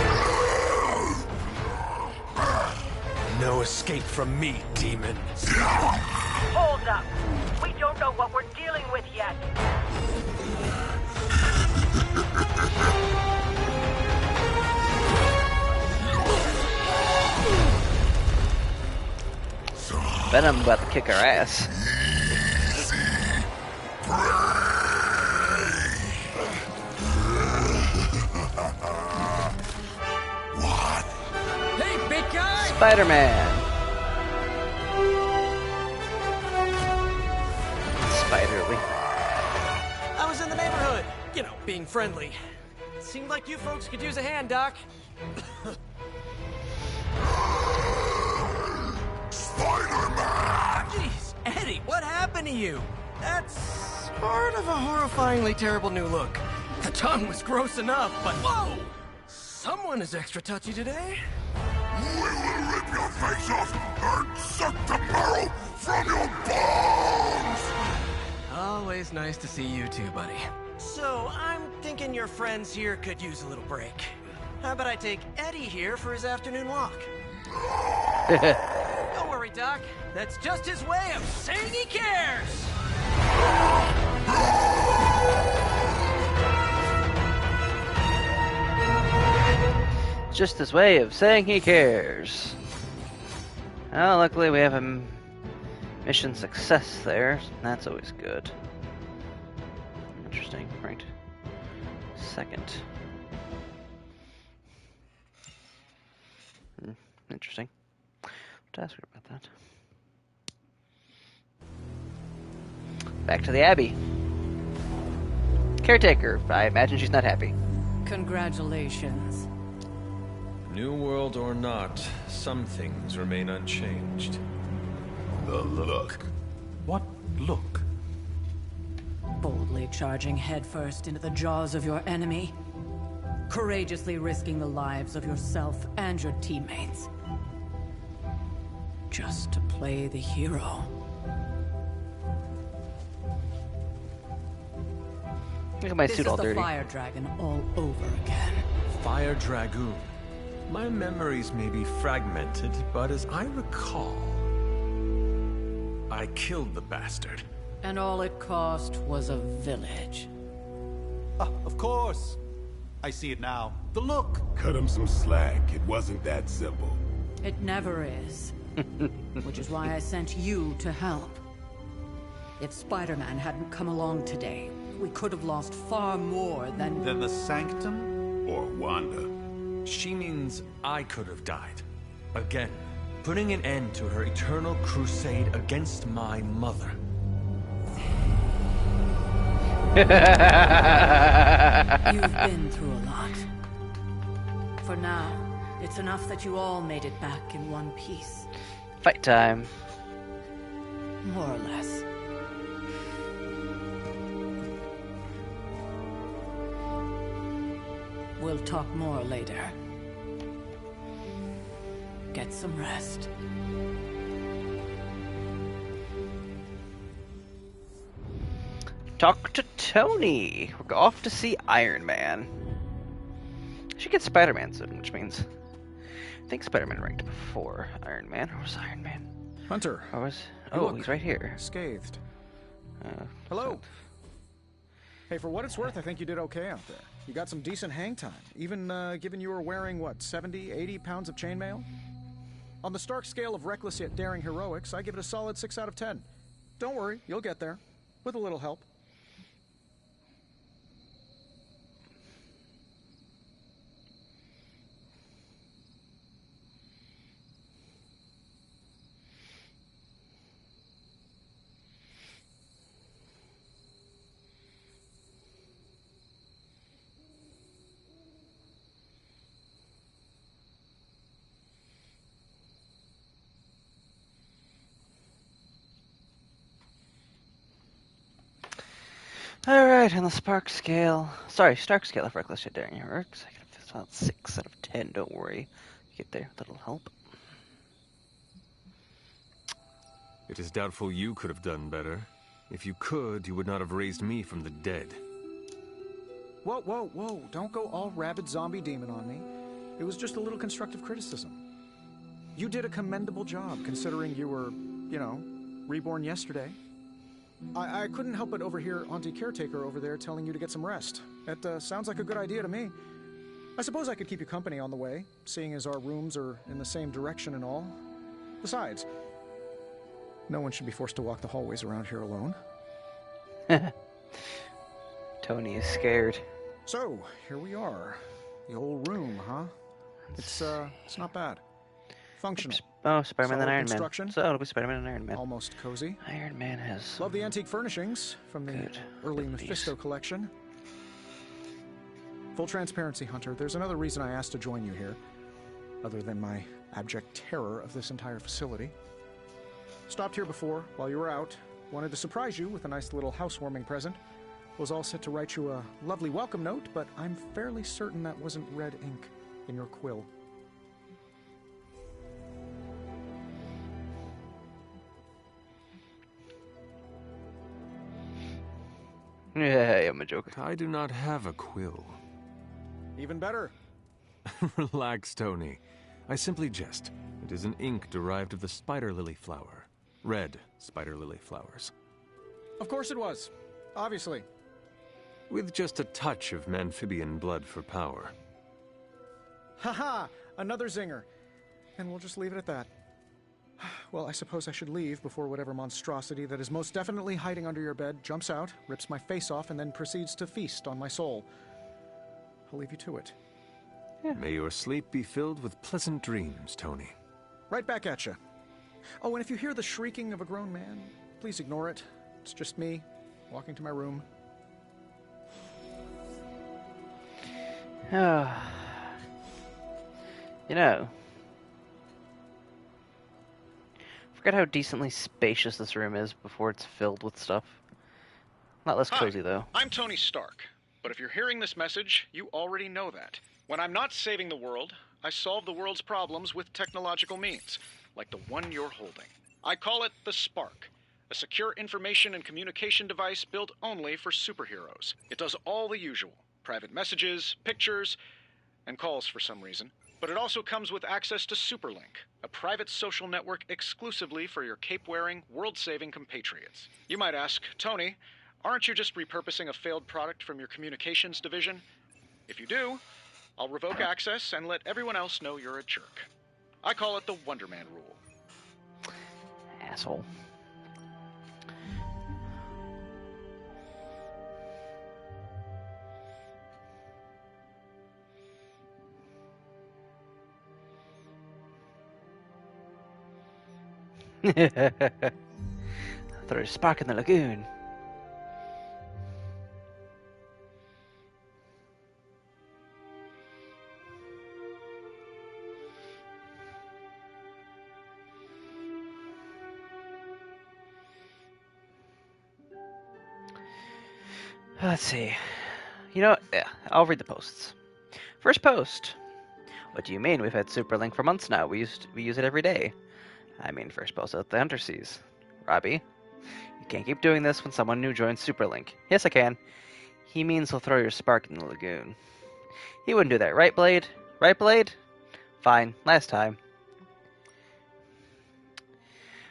No escape from me, demon. Hold up. We don't know what we're dealing with yet. Venom about to kick our ass. What? Hey, big guy! Spider-Man. Spiderly. I was in the neighborhood. You know, being friendly. Seemed like you folks could use a hand, Doc. Spider-Man! Jeez, Eddie, what happened to you? That's sort of a horrifyingly terrible new look. The tongue was gross enough, but whoa! Someone is extra touchy today. We will rip your face off and suck the marrow from your bones! Always nice to see you too, buddy. So, I'm thinking your friends here could use a little break. How about I take Eddie here for his afternoon walk? Don't worry, Doc. That's just his way of saying he cares! just his way of saying he cares. Well, luckily we have a mission success there. That's always good. Interesting, right? Second. Interesting. To ask her about that. Back to the Abbey. Caretaker. I imagine she's not happy. Congratulations. New world or not, some things remain unchanged. The look. What look? Boldly charging headfirst into the jaws of your enemy. Courageously risking the lives of yourself and your teammates. Just to play the hero. Look at my suit all dirty. This is the Fire Dragon all over again. Fire Dragoon. My memories may be fragmented, but as I recall, I killed the bastard. And all it cost was a village. Of course. I see it now. The look. Cut him some slack. It wasn't that simple. It never is. Which is why I sent you to help. If Spider-Man hadn't come along today, we could have lost far more than the Sanctum? Or Wanda. She means I could have died. Again, putting an end to her eternal crusade against my mother. You've been through a lot. For now, it's enough that you all made it back in one piece. Fight time. More or less. We'll talk more later. Get some rest. Talk to Tony. We're off to see Iron Man. Should get Spider-Man soon, which means I think Spider-Man ranked before Iron Man. Or was Iron Man? Hunter. Or was? Oh, he's right here. Scathed. Hello. Hey, for what it's worth, I think you did okay out there. You got some decent hang time, even given you were wearing, what, 70, 80 pounds of chainmail? On the Stark scale of reckless yet daring heroics, I give it a solid 6 out of 10. Don't worry, you'll get there. With a little help. Alright, on the Stark scale of reckless yet daring heroics, I give it about 6 out of 10, don't worry. Get there with a little help. It is doubtful you could have done better. If you could, you would not have raised me from the dead. Whoa, whoa, whoa. Don't go all rabid zombie demon on me. It was just a little constructive criticism. You did a commendable job, considering you were, you know, reborn yesterday. I couldn't help but overhear Auntie Caretaker over there telling you to get some rest. That sounds like a good idea to me. I suppose I could keep you company on the way, seeing as our rooms are in the same direction and all. Besides, no one should be forced to walk the hallways around here alone. Tony is scared. So, here we are. The old room, huh? It's not bad. Functional. Oh, Spider-Man and Iron Man. Construction. So it'll be Spider-Man and Iron Man. Almost cozy. Iron Man has... Love the antique furnishings from the early Mephisto collection. Full transparency, Hunter. There's another reason I asked to join you here, other than my abject terror of this entire facility. Stopped here before, while you were out. Wanted to surprise you with a nice little housewarming present. Was all set to write you a lovely welcome note, but I'm fairly certain that wasn't red ink in your quill. Yeah, I'm a joker. I do not have a quill. Even better. Relax, Tony. I simply jest. It is an ink derived of the spider lily flower. Red spider lily flowers. Of course it was. Obviously. With just a touch of amphibian blood for power. Haha! Another zinger. And we'll just leave it at that. Well, I suppose I should leave before whatever monstrosity that is most definitely hiding under your bed jumps out, rips my face off, and then proceeds to feast on my soul. I'll leave you to it. Yeah. May your sleep be filled with pleasant dreams, Tony. Right back at you. Oh, and if you hear the shrieking of a grown man, please ignore it. It's just me, walking to my room. You know, forget how decently spacious this room is before it's filled with stuff. Not less cozy, though. I'm Tony Stark, but if you're hearing this message, you already know that. When I'm not saving the world, I solve the world's problems with technological means, like the one you're holding. I call it the Spark, a secure information and communication device built only for superheroes. It does all the usual, private messages, pictures, and calls for some reason. But it also comes with access to Superlink, a private social network exclusively for your cape-wearing, world-saving compatriots. You might ask, Tony, aren't you just repurposing a failed product from your communications division? If you do, I'll revoke access and let everyone else know you're a jerk. I call it the Wonder Man rule. Asshole. Throw a spark in the lagoon. Let's see. You know, yeah, I'll read the posts. First post. What do you mean? We've had Superlink for months now. We use it every day. I mean, first post out the Hunter sees. Robbie, you can't keep doing this when someone new joins Superlink. Yes, I can. He means he'll throw your spark in the lagoon. He wouldn't do that, right, Blade? Right, Blade? Fine, last time.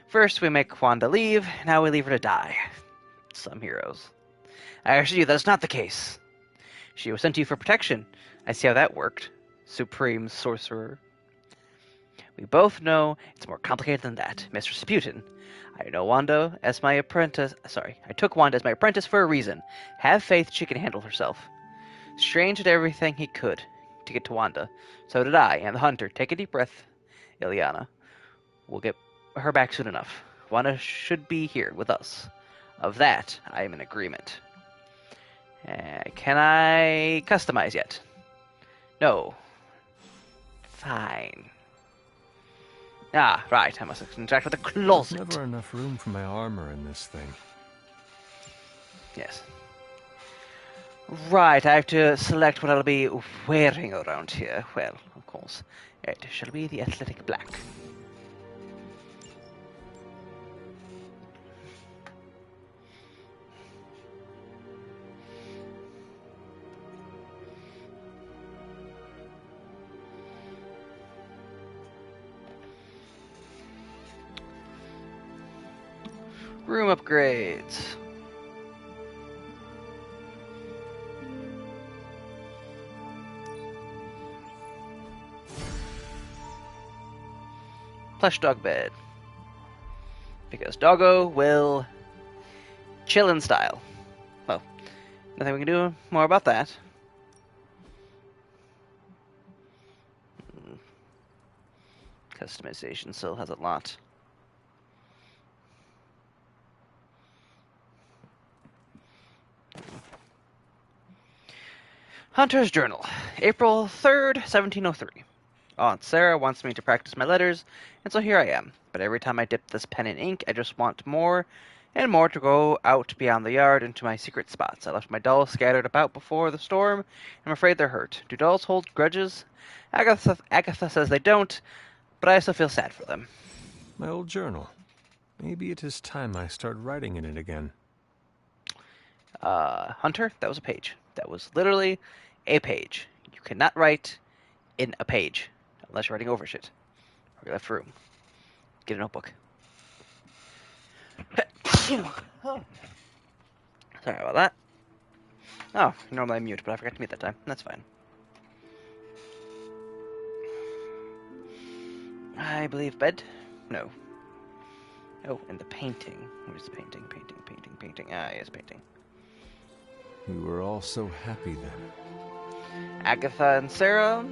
First, we make Wanda leave, now we leave her to die. Some heroes. I assure you that's not the case. She was sent to you for protection. I see how that worked. Supreme Sorcerer. We both know it's more complicated than that, Mr. Sputin. I know Wanda as my apprentice. Sorry, I took Wanda as my apprentice for a reason. Have faith she can handle herself. Strange did everything he could to get to Wanda. So did I, and the Hunter. Take a deep breath, Illyana. We'll get her back soon enough. Wanda should be here with us. Of that, I am in agreement. Can I customize yet? No. Fine. Ah, right, I must interact with the closet. There's never enough room for my armor in this thing. Yes. Right, I have to select what I'll be wearing around here. Well, of course, it shall be the athletic black. Room upgrades. Plush dog bed. Because doggo will chill in style. Well, nothing we can do more about that. Customization still has a lot. Hunter's Journal, April 3rd, 1703. Aunt Sarah wants me to practice my letters, and so here I am. But every time I dip this pen in ink, I just want more and more to go out beyond the yard into my secret spots. I left my dolls scattered about before the storm. I'm afraid they're hurt. Do dolls hold grudges? Agatha says they don't, but I still feel sad for them. My old journal. Maybe it is time I start writing in it again. Hunter, that was a page. That was literally a page. You cannot write in a page unless you're writing over shit. Or you left room. Get a notebook. Oh. Sorry about that. Oh, normally I mute, but I forgot to mute that time. That's fine. I believe bed? No. Oh, and the painting. Where's the painting? Painting. Ah, yes, painting. We were all so happy then. Agatha and Sarah.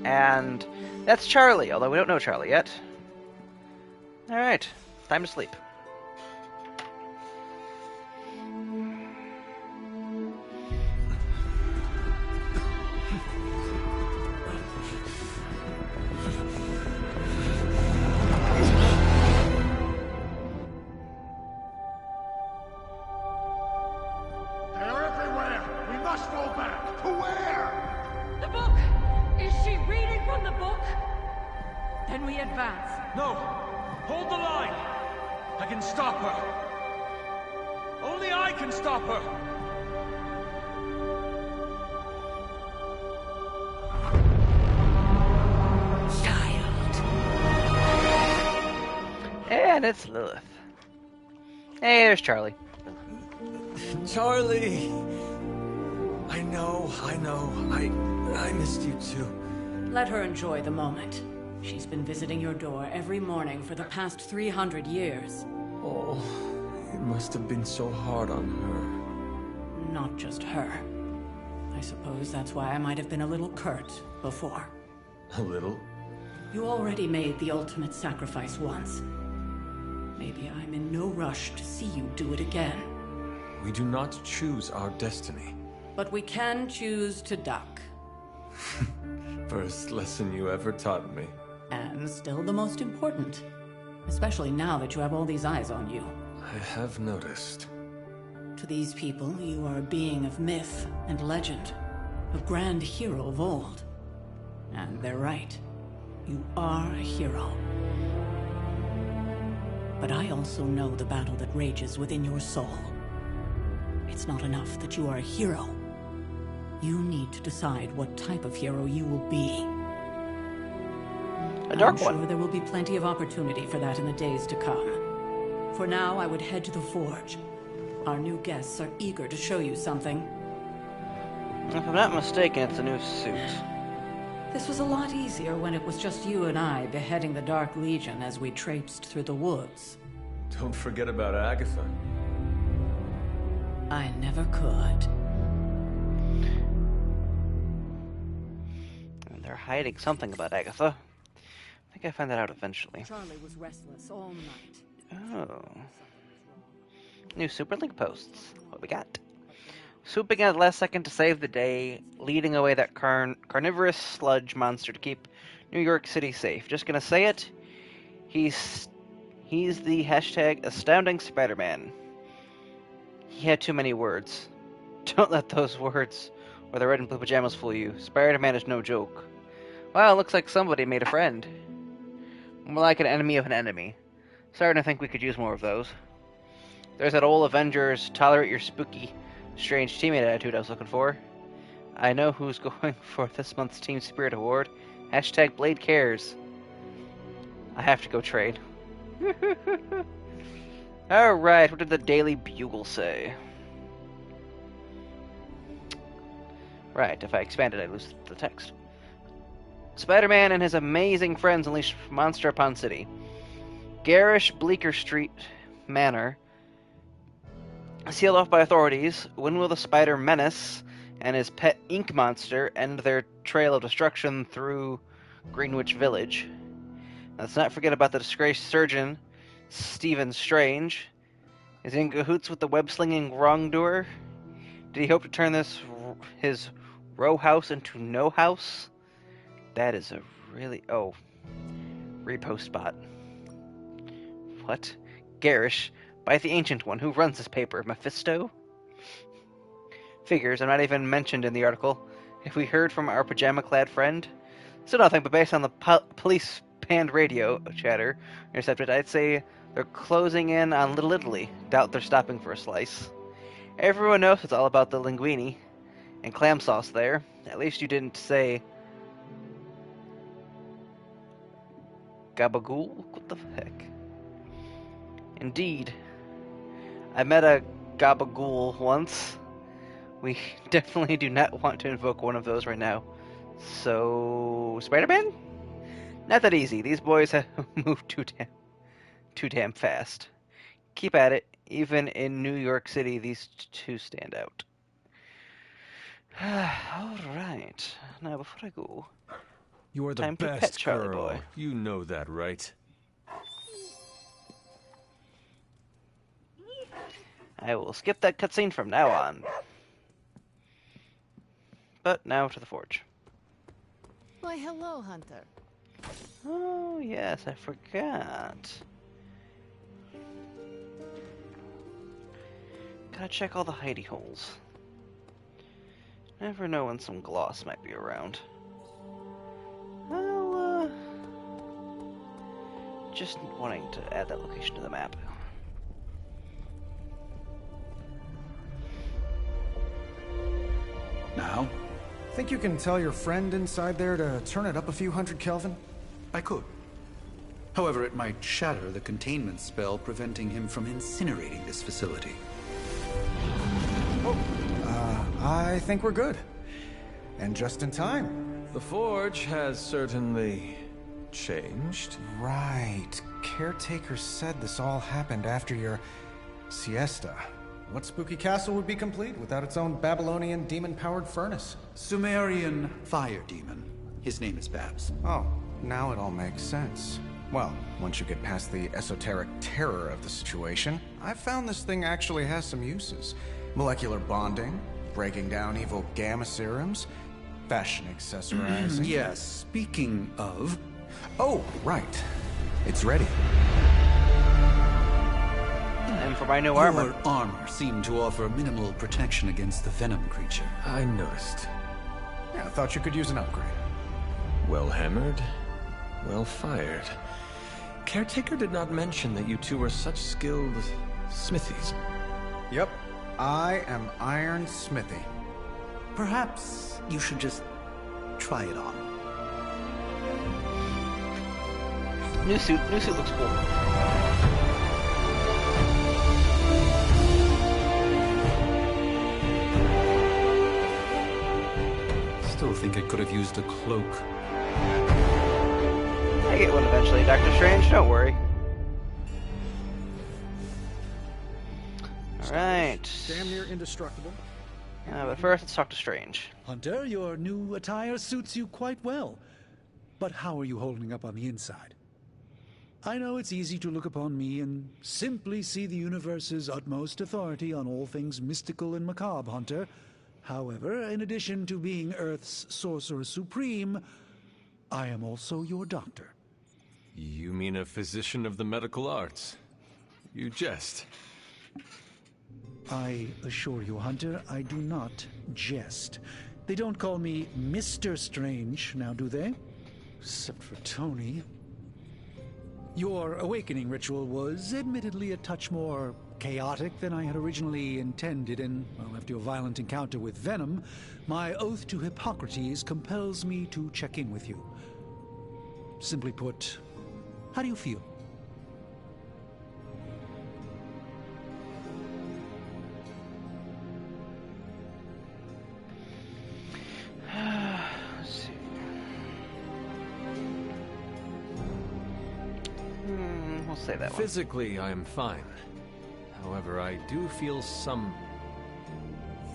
And that's Charlie, although we don't know Charlie yet. Alright, time to sleep. And it's Lilith. Hey, there's Charlie. Charlie! I know. I missed you too. Let her enjoy the moment. She's been visiting your door every morning for the past 300 years. Oh, it must have been so hard on her. Not just her. I suppose that's why I might have been a little curt before. A little? You already made the ultimate sacrifice once. Maybe I'm in no rush to see you do it again. We do not choose our destiny. But we can choose to duck. First lesson you ever taught me. And still the most important. Especially now that you have all these eyes on you. I have noticed. To these people, you are a being of myth and legend. A grand hero of old. And they're right. You are a hero. But I also know the battle that rages within your soul. It's not enough that you are a hero. You need to decide what type of hero you will be. A dark one. I'm sure there will be plenty of opportunity for that in the days to come. For now, I would head to the Forge. Our new guests are eager to show you something. If I'm not mistaken, it's a new suit. This was a lot easier when it was just you and I beheading the Dark Legion as we traipsed through the woods. Don't forget about Agatha. I never could. And they're hiding something about Agatha. I think I find that out eventually. Charlie was restless all night. Oh. New Superlink posts. What we got? Swooping in at the last second to save the day, leading away that carnivorous sludge monster to keep New York City safe. Just gonna say it. He's the hashtag Astounding Spider-Man. He had too many words. Don't let those words or the red and blue pajamas fool you. Spider-Man is no joke. Well, looks like somebody made a friend. More like an enemy of an enemy. Starting to think we could use more of those. There's that old Avengers tolerate your spooky, strange teammate attitude I was looking for. I know who's going for this month's Team Spirit Award. Hashtag Blade Cares. I have to go trade. Alright, what did the Daily Bugle say? Right, if I expand it, I lose the text. Spider-Man and his amazing friends unleash monster upon city. Garish Bleecker Street Manor, sealed off by authorities. When will the Spider Menace and his pet ink monster end their trail of destruction through Greenwich Village? Let's not forget about the disgraced surgeon, Stephen Strange. Is he in cahoots with the web-slinging wrongdoer? Did he hope to turn his row house into no house? That is a really... Oh. Repost bot. What? Garish, by the Ancient One, who runs this paper, Mephisto? Figures, I'm not even mentioned in the article. If we heard from our pajama-clad friend? Still nothing, but based on the police panned radio chatter intercepted, I'd say they're closing in on Little Italy. Doubt they're stopping for a slice. Everyone knows it's all about the linguine and clam sauce there. At least you didn't say... Gabagool? What the heck? Indeed. I met a Gabagool once. We definitely do not want to invoke one of those right now. So... Spider-Man? Not that easy. These boys have moved too damn fast. Keep at it. Even in New York City, these two stand out. All right. Now, before I go, you are the time best to pet Charlie girl. boy. You know that, right? I will skip that cutscene from now on. But now to the forge. Why, hello, Hunter. Oh, yes, I forgot. Gotta check all the hidey holes. Never know when some gloss might be around. Well, just wanting to add that location to the map. Now? Think you can tell your friend inside there to turn it up a few hundred Kelvin? I could. However, it might shatter the containment spell preventing him from incinerating this facility. I think we're good. And just in time. The forge has certainly changed. Right. Caretaker said this all happened after your siesta. What spooky castle would be complete without its own Babylonian demon-powered furnace? Sumerian fire demon. His name is Babs. Oh, now it all makes sense. Well, once you get past the esoteric terror of the situation, I've found this thing actually has some uses. Molecular bonding, breaking down evil gamma serums, fashion accessorizing. Yes, speaking of... Oh, right. It's ready. And for my new armor. Your armor seemed to offer minimal protection against the venom creature. I noticed. Yeah, I thought you could use an upgrade. Well hammered, well fired. Caretaker did not mention that you two were such skilled smithies. Yep, I am Iron Smithy. Perhaps you should just try it on. New suit looks cool. Still think I could have used a cloak. I get one eventually, Doctor Strange, don't worry. Alright. Damn near indestructible. But first, let's talk to Strange. Hunter, your new attire suits you quite well. But how are you holding up on the inside? I know it's easy to look upon me and simply see the universe's utmost authority on all things mystical and macabre, Hunter. However, in addition to being Earth's Sorcerer Supreme, I am also your doctor. You mean a physician of the medical arts? You jest. I assure you, Hunter, I do not jest. They don't call me Mr. Strange, now do they? Except for Tony. Your awakening ritual was admittedly a touch more chaotic than I had originally intended, and, well, after your violent encounter with Venom, my oath to Hippocrates compels me to check in with you. Simply put, how do you feel? Let's see. We'll say that one. Physically, I am fine. However, I do feel some...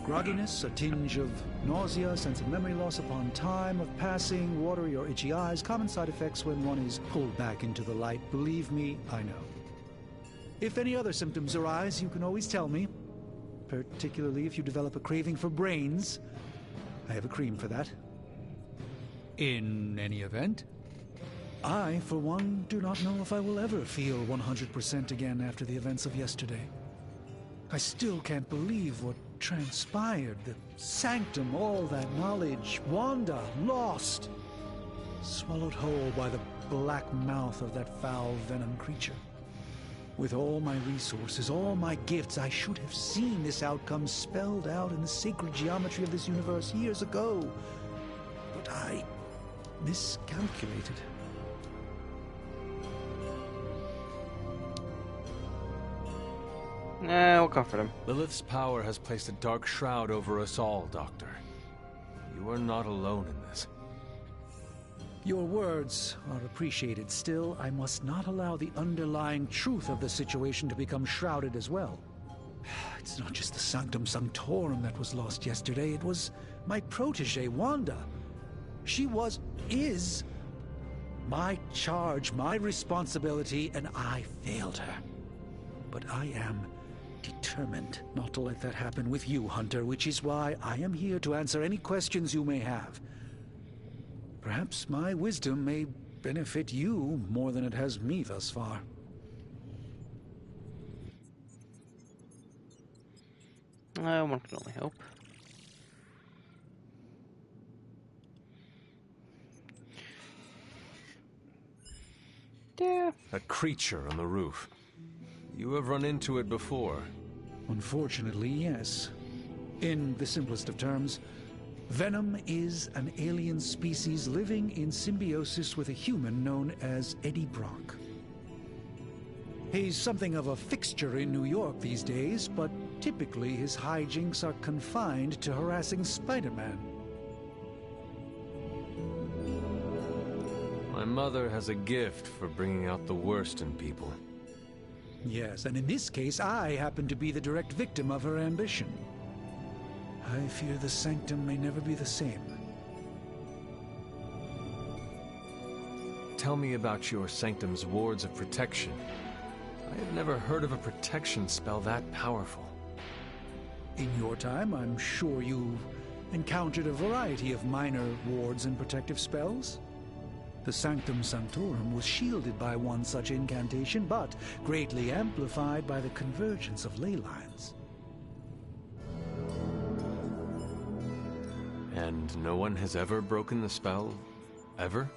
Grogginess, a tinge of nausea, sense of memory loss upon time of passing, watery or itchy eyes, common side effects when one is pulled back into the light. Believe me, I know. If any other symptoms arise, you can always tell me. Particularly if you develop a craving for brains. I have a cream for that. In any event, I, for one, do not know if I will ever feel 100% again after the events of yesterday. I still can't believe what transpired. The sanctum, all that knowledge, Wanda, lost. Swallowed whole by the black mouth of that foul venom creature. With all my resources, all my gifts, I should have seen this outcome spelled out in the sacred geometry of this universe years ago. But I miscalculated. We'll comfort him. Lilith's power has placed a dark shroud over us all, Doctor. You are not alone in this. Your words are appreciated. Still, I must not allow the underlying truth of the situation to become shrouded as well. It's not just the Sanctum Sanctorum that was lost yesterday. It was my protege, Wanda. She is my charge, my responsibility, and I failed her. But I am determined not to let that happen with you, Hunter, which is why I am here to answer any questions you may have. Perhaps my wisdom may benefit you more than it has me thus far. One can only hope. Yeah. A creature on the roof. You have run into it before. Unfortunately, yes. In the simplest of terms, Venom is an alien species living in symbiosis with a human known as Eddie Brock. He's something of a fixture in New York these days, but typically his hijinks are confined to harassing Spider-Man. My mother has a gift for bringing out the worst in people. Yes, and in this case, I happen to be the direct victim of her ambition. I fear the Sanctum may never be the same. Tell me about your Sanctum's wards of protection. I have never heard of a protection spell that powerful. In your time, I'm sure you've encountered a variety of minor wards and protective spells. The Sanctum Sanctorum was shielded by one such incantation, but greatly amplified by the convergence of ley lines. And no one has ever broken the spell? Ever?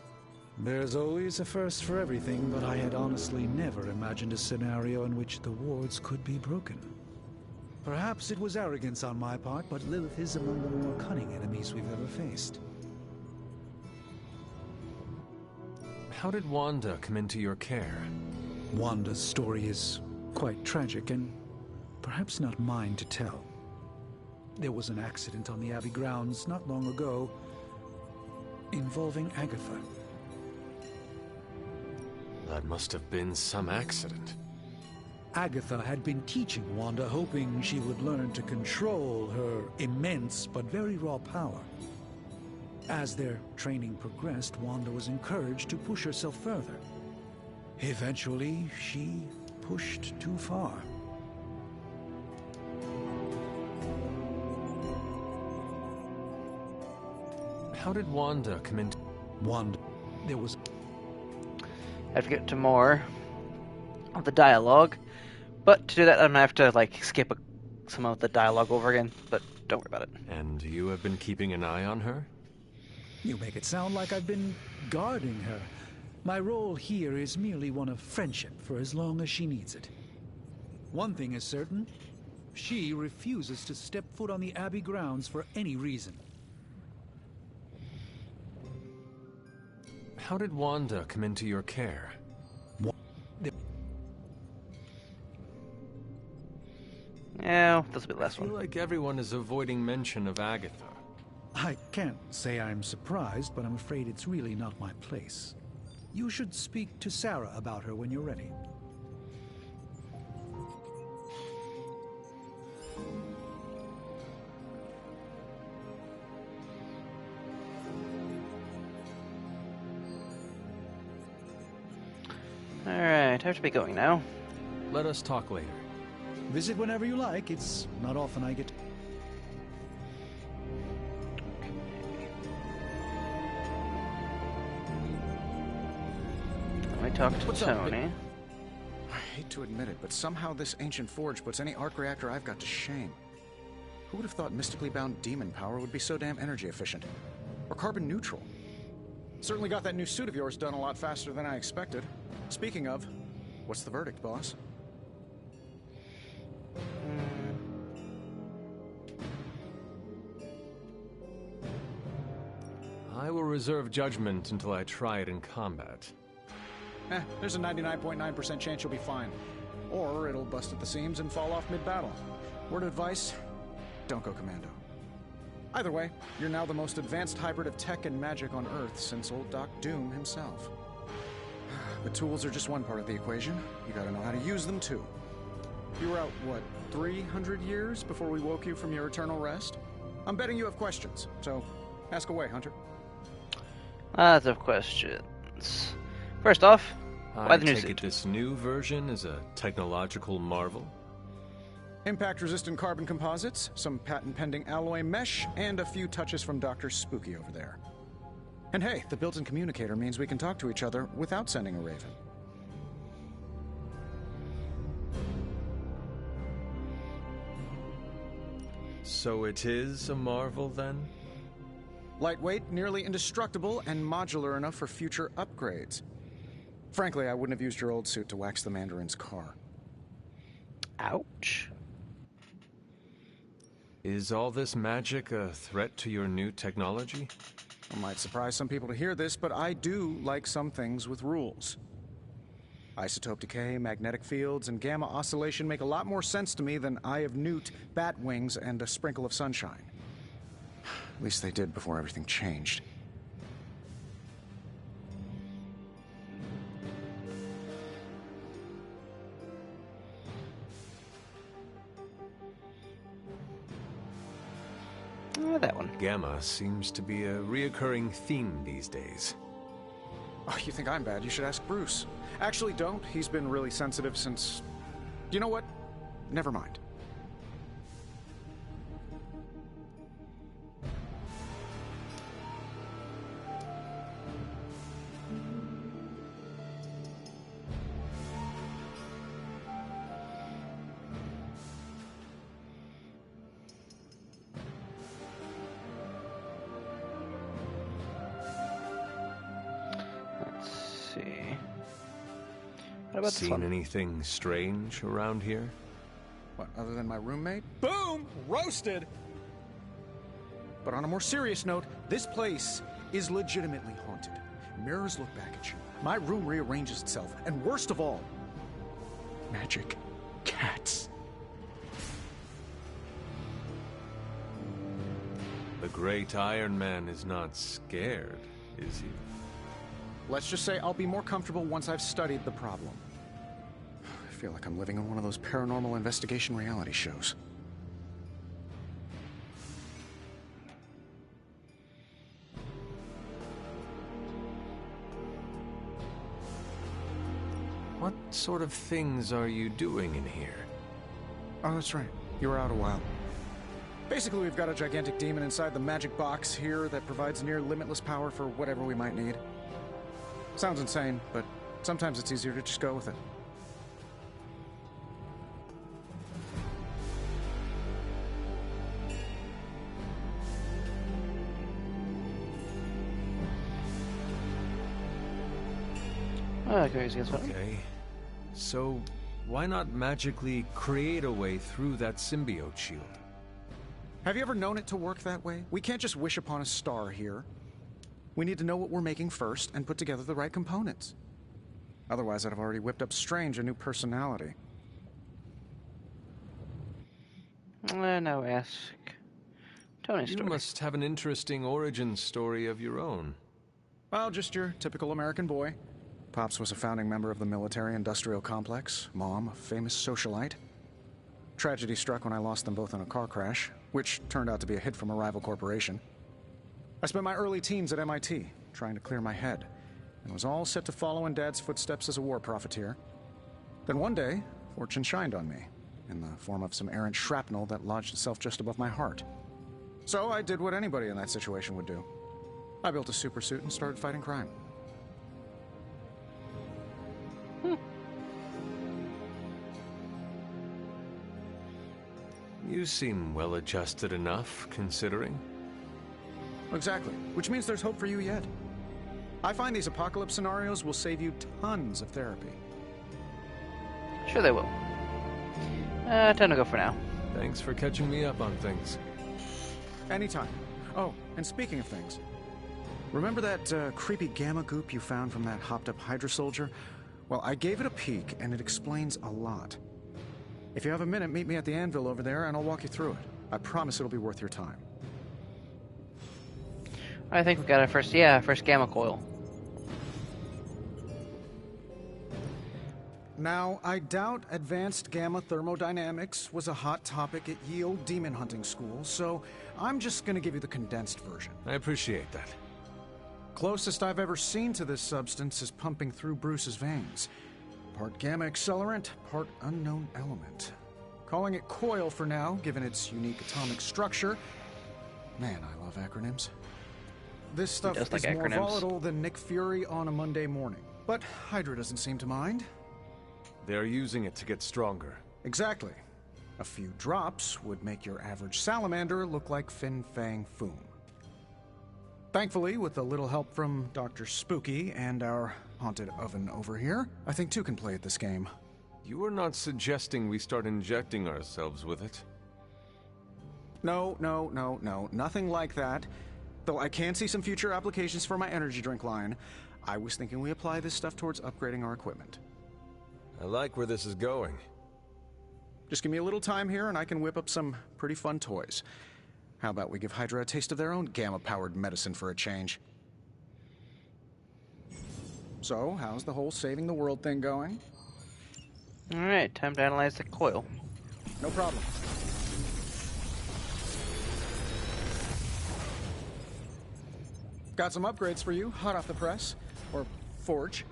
There's always a first for everything, but I had honestly never imagined a scenario in which the wards could be broken. Perhaps it was arrogance on my part, but Lilith is among the more cunning enemies we've ever faced. How did Wanda come into your care? Wanda's story is quite tragic, and perhaps not mine to tell. There was an accident on the Abbey grounds not long ago involving Agatha. That must have been some accident. Agatha had been teaching Wanda, hoping she would learn to control her immense but very raw power. As their training progressed, Wanda was encouraged to push herself further. Eventually, she pushed too far. How did Wanda come into... Wanda... There was... I have to get to more of the dialogue, but to do that I'm gonna have to like skip some of the dialogue over again, but don't worry about it. And you have been keeping an eye on her? You make it sound like I've been guarding her. My role here is merely one of friendship for as long as she needs it. One thing is certain, she refuses to step foot on the Abbey grounds for any reason. How did Wanda come into your care? Yeah, this will be the last one. I feel like everyone is avoiding mention of Agatha. I can't say I'm surprised, but I'm afraid it's really not my place. You should speak to Sarah about her when you're ready. Alright, I have to be going now. Let us talk later. Visit whenever you like. It's not often I get... Let me talk to Tony. I hate to admit it, but somehow this ancient forge puts any arc reactor I've got to shame. Who would have thought mystically bound demon power would be so damn energy efficient? Or carbon neutral? Certainly got that new suit of yours done a lot faster than I expected. Speaking of, what's the verdict, boss? I will reserve judgment until I try it in combat. There's a 99.9% chance you'll be fine. Or it'll bust at the seams and fall off mid-battle. Word of advice, don't go commando. Either way, you're now the most advanced hybrid of tech and magic on Earth since old Doc Doom himself. The tools are just one part of the equation. You gotta know how to use them too. You were out, what, 300 years before we woke you from your eternal rest? I'm betting you have questions, so ask away, Hunter. Lots of questions. First off, why the new take suit? it this new version is a technological marvel? Impact-resistant carbon composites, some patent-pending alloy mesh, and a few touches from Dr. Spooky over there. And hey, the built-in communicator means we can talk to each other without sending a raven. So it is a marvel, then? Lightweight, nearly indestructible, and modular enough for future upgrades. Frankly, I wouldn't have used your old suit to wax the Mandarin's car. Ouch. Is all this magic a threat to your new technology? It might surprise some people to hear this, but I do like some things with rules. Isotope decay, magnetic fields, and gamma oscillation make a lot more sense to me than Eye of Newt, bat wings, and a sprinkle of sunshine. At least they did before everything changed. That one. Gamma seems to be a reoccurring theme these days. Oh, you think I'm bad? You should ask Bruce. Actually, don't. He's been really sensitive since... You know what? Never mind. What about Seen anything strange around here? What, other than my roommate? Boom! Roasted! But on a more serious note, this place is legitimately haunted. Mirrors look back at you. My room rearranges itself. And worst of all, magic cats. The great Iron Man is not scared, is he? Let's just say I'll be more comfortable once I've studied the problem. I feel like I'm living in one of those paranormal investigation reality shows. What sort of things are you doing in here? Oh, that's right. You were out a while. Basically, we've got a gigantic demon inside the magic box here that provides near limitless power for whatever we might need. Sounds insane, but sometimes it's easier to just go with it. Okay, so why not magically create a way through that symbiote shield? Have you ever known it to work that way? We can't just wish upon a star here. We need to know what we're making first and put together the right components. Otherwise, I'd have already whipped up Strange a new personality. Now ask Tony's story. You must have an interesting origin story of your own. Well, just your typical American boy. Pops was a founding member of the military-industrial complex. Mom, a famous socialite. Tragedy struck when I lost them both in a car crash, which turned out to be a hit from a rival corporation. I spent my early teens at MIT, trying to clear my head, and was all set to follow in Dad's footsteps as a war profiteer. Then one day, fortune shined on me, in the form of some errant shrapnel that lodged itself just above my heart. So I did what anybody in that situation would do. I built a supersuit and started fighting crime. You seem well-adjusted enough, considering. Exactly, which means there's hope for you yet. I find these apocalypse scenarios will save you tons of therapy. Sure they will. Time to go for now. Thanks for catching me up on things. Anytime. Oh, and speaking of things, remember that creepy gamma goop you found from that hopped-up Hydra soldier? Well, I gave it a peek, and it explains a lot. If you have a minute, meet me at the anvil over there, and I'll walk you through it. I promise it'll be worth your time. I think we got our first gamma coil. Now, I doubt advanced gamma thermodynamics was a hot topic at Ye Olde Demon Hunting School, so I'm just gonna give you the condensed version. I appreciate that. Closest I've ever seen to this substance is pumping through Bruce's veins. Part gamma accelerant, part unknown element. Calling it coil for now, given its unique atomic structure. Man, I love acronyms. This stuff is more volatile than Nick Fury on a Monday morning. But Hydra doesn't seem to mind. They're using it to get stronger. Exactly. A few drops would make your average salamander look like Fin Fang Foom. Thankfully, with a little help from Dr. Spooky and our haunted oven over here, I think two can play at this game. You are not suggesting we start injecting ourselves with it? No, nothing like that. Though I can see some future applications for my energy drink line. I was thinking we apply this stuff towards upgrading our equipment. I like where this is going. Just give me a little time here and I can whip up some pretty fun toys. How about we give Hydra a taste of their own gamma-powered medicine for a change? So, how's the whole saving the world thing going? Alright, time to analyze the coil. No problem. Got some upgrades for you, hot off the press. Or forge.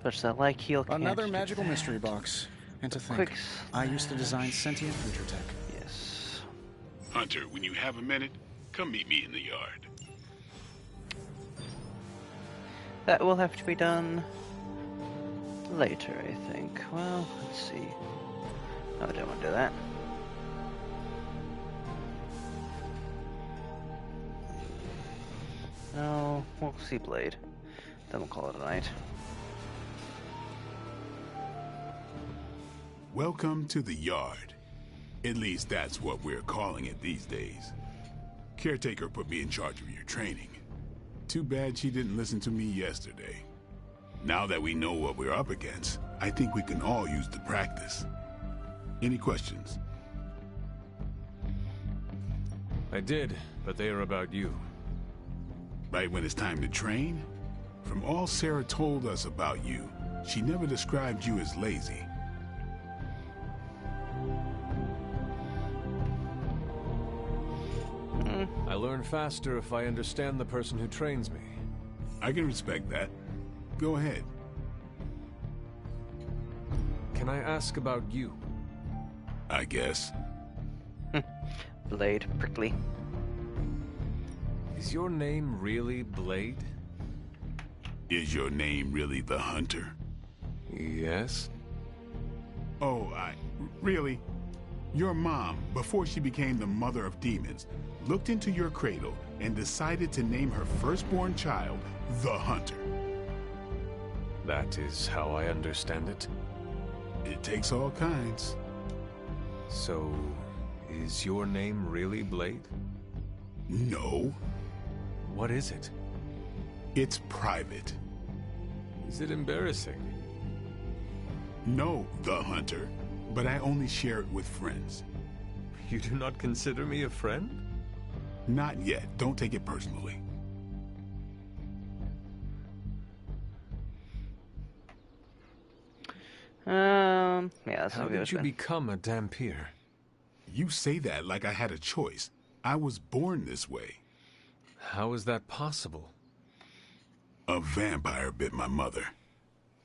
Such that like heal can't Another magical mystery box. And to think, I used to design sentient creature tech. Yes. Hunter, when you have a minute, come meet me in the yard. That will have to be done later, I think. Well, let's see. No, I don't want to do that. No, we'll see Blade. Then we'll call it a night. Welcome to the yard. At least that's what we're calling it these days. Caretaker put me in charge of your training. Too bad she didn't listen to me yesterday. Now that we know what we're up against, I think we can all use the practice. Any questions? I did, but they are about you. Right when it's time to train? From all Sarah told us about you, she never described you as lazy. I learn faster if I understand the person who trains me. I can respect that. Go ahead. Can I ask about you? I guess. Blade, prickly. Is your name really Blade? Is your name really the Hunter? Yes. Oh, really? Your mom, before she became the mother of demons, looked into your cradle and decided to name her firstborn child the Hunter. That is how I understand it. It takes all kinds. So, is your name really Blade? No. What is it? It's private. Is it embarrassing? No, the Hunter, but I only share it with friends. You do not consider me a friend? Not yet. Don't take it personally. Yeah, that's how did you become a Dhampir? You say that like I had a choice. I was born this way. How is that possible? A vampire bit my mother.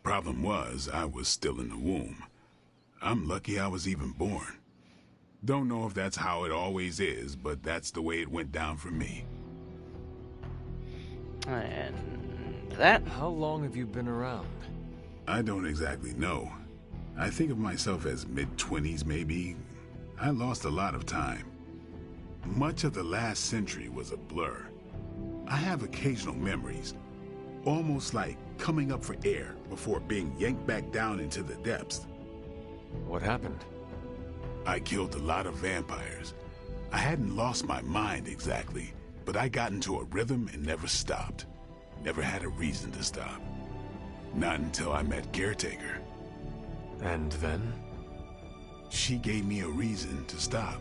Problem was, I was still in the womb. I'm lucky I was even born. Don't know if that's how it always is, but that's the way it went down for me. And that? How long have you been around? I don't exactly know. I think of myself as mid-20s, maybe. I lost a lot of time. Much of the last century was a blur. I have occasional memories, almost like coming up for air before being yanked back down into the depths. What happened? I killed a lot of vampires. I hadn't lost my mind exactly, but I got into a rhythm and never stopped. Never had a reason to stop. Not until I met Caretaker. And then? She gave me a reason to stop.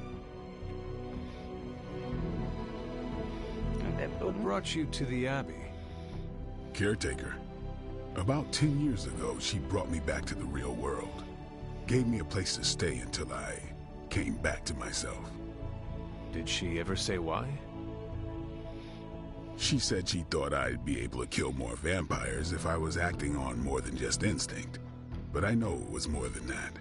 brought you to the Abbey? Caretaker. About 10 years ago, she brought me back to the real world. Gave me a place to stay until I came back to myself. Did she ever say why? She said she thought I'd be able to kill more vampires if I was acting on more than just instinct. But I know it was more than that.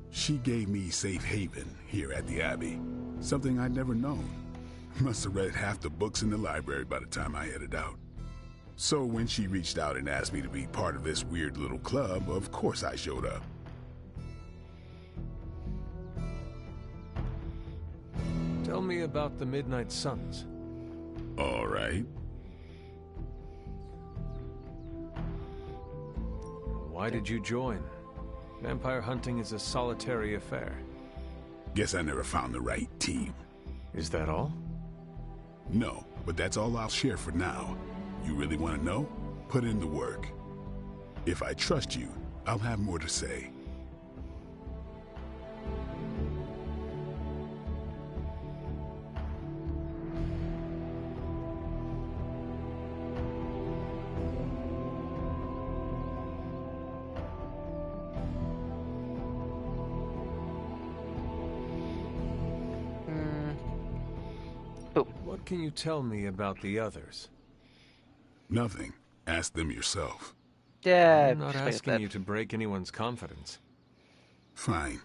She gave me safe haven here at the Abbey. Something I'd never known. Must have read half the books in the library by the time I headed out. So when she reached out and asked me to be part of this weird little club, of course I showed up. Tell me about the Midnight Suns. All right. Why did you join? Vampire hunting is a solitary affair. Guess I never found the right team. Is that all? No, but that's all I'll share for now. You really want to know? Put in the work. If I trust you, I'll have more to say. What can you tell me about the others? Nothing. Ask them yourself. Yeah, I'm not asking you to break anyone's confidence. Fine.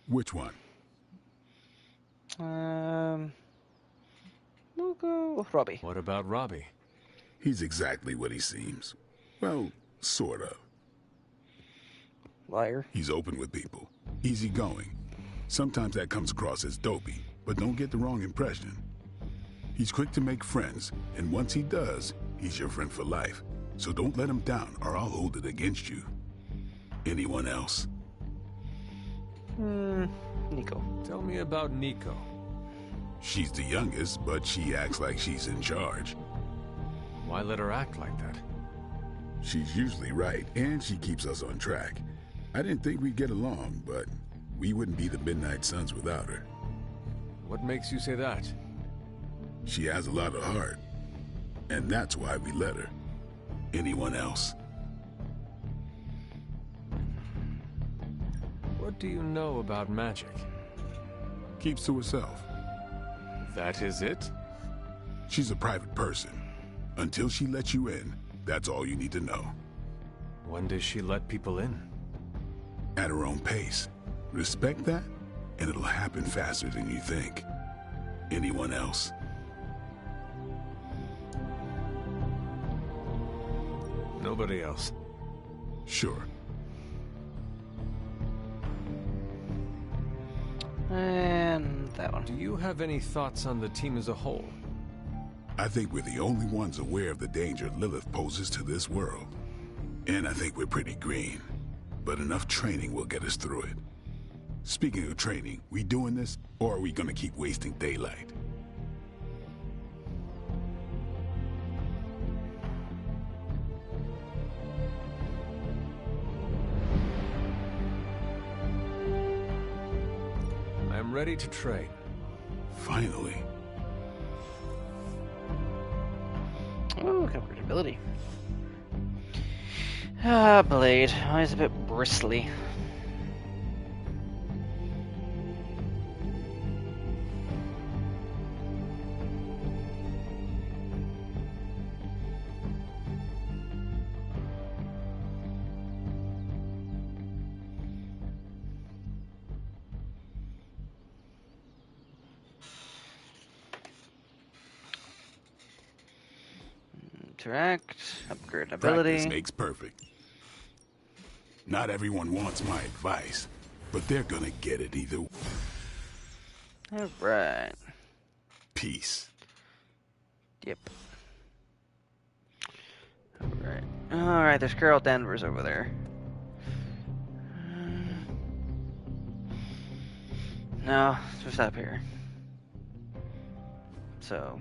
Which one? We'll go with Robbie. What about Robbie? He's exactly what he seems. Well, sort of. Liar. He's open with people. Easygoing. Sometimes that comes across as dopey, but don't get the wrong impression. He's quick to make friends, and once he does, he's your friend for life. So don't let him down, or I'll hold it against you. Anyone else? Nico. Tell me about Nico. She's the youngest, but she acts like she's in charge. Why let her act like that? She's usually right, and she keeps us on track. I didn't think we'd get along, but we wouldn't be the Midnight Suns without her. What makes you say that? She has a lot of heart, and that's why we let her. Anyone else? What do you know about magic? Keeps to herself. That is it? She's a private person. Until she lets you in, that's all you need to know. When does she let people in? At her own pace. Respect that, and it'll happen faster than you think. Anyone else? Nobody else. Sure. And that one. Do you have any thoughts on the team as a whole? I think we're the only ones aware of the danger Lilith poses to this world. And I think we're pretty green. But enough training will get us through it. Speaking of training, we doing this, or are we gonna keep wasting daylight? I am ready to train. Finally. Oh, upgrade ability. Ah, Blade. Always a bit bristly. Interact, upgrade ability. Practice makes perfect. Not everyone wants my advice, but they're gonna get it either way. Alright. Peace. Yep. Alright, there's Carol Danvers over there. No, it's just up here. So...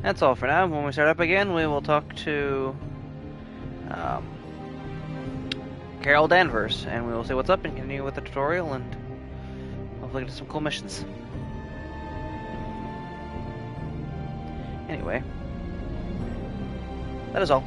That's all for now. When we start up again, we will talk to Carol Danvers, and we will see what's up and continue with the tutorial and hopefully get some cool missions. Anyway, that is all.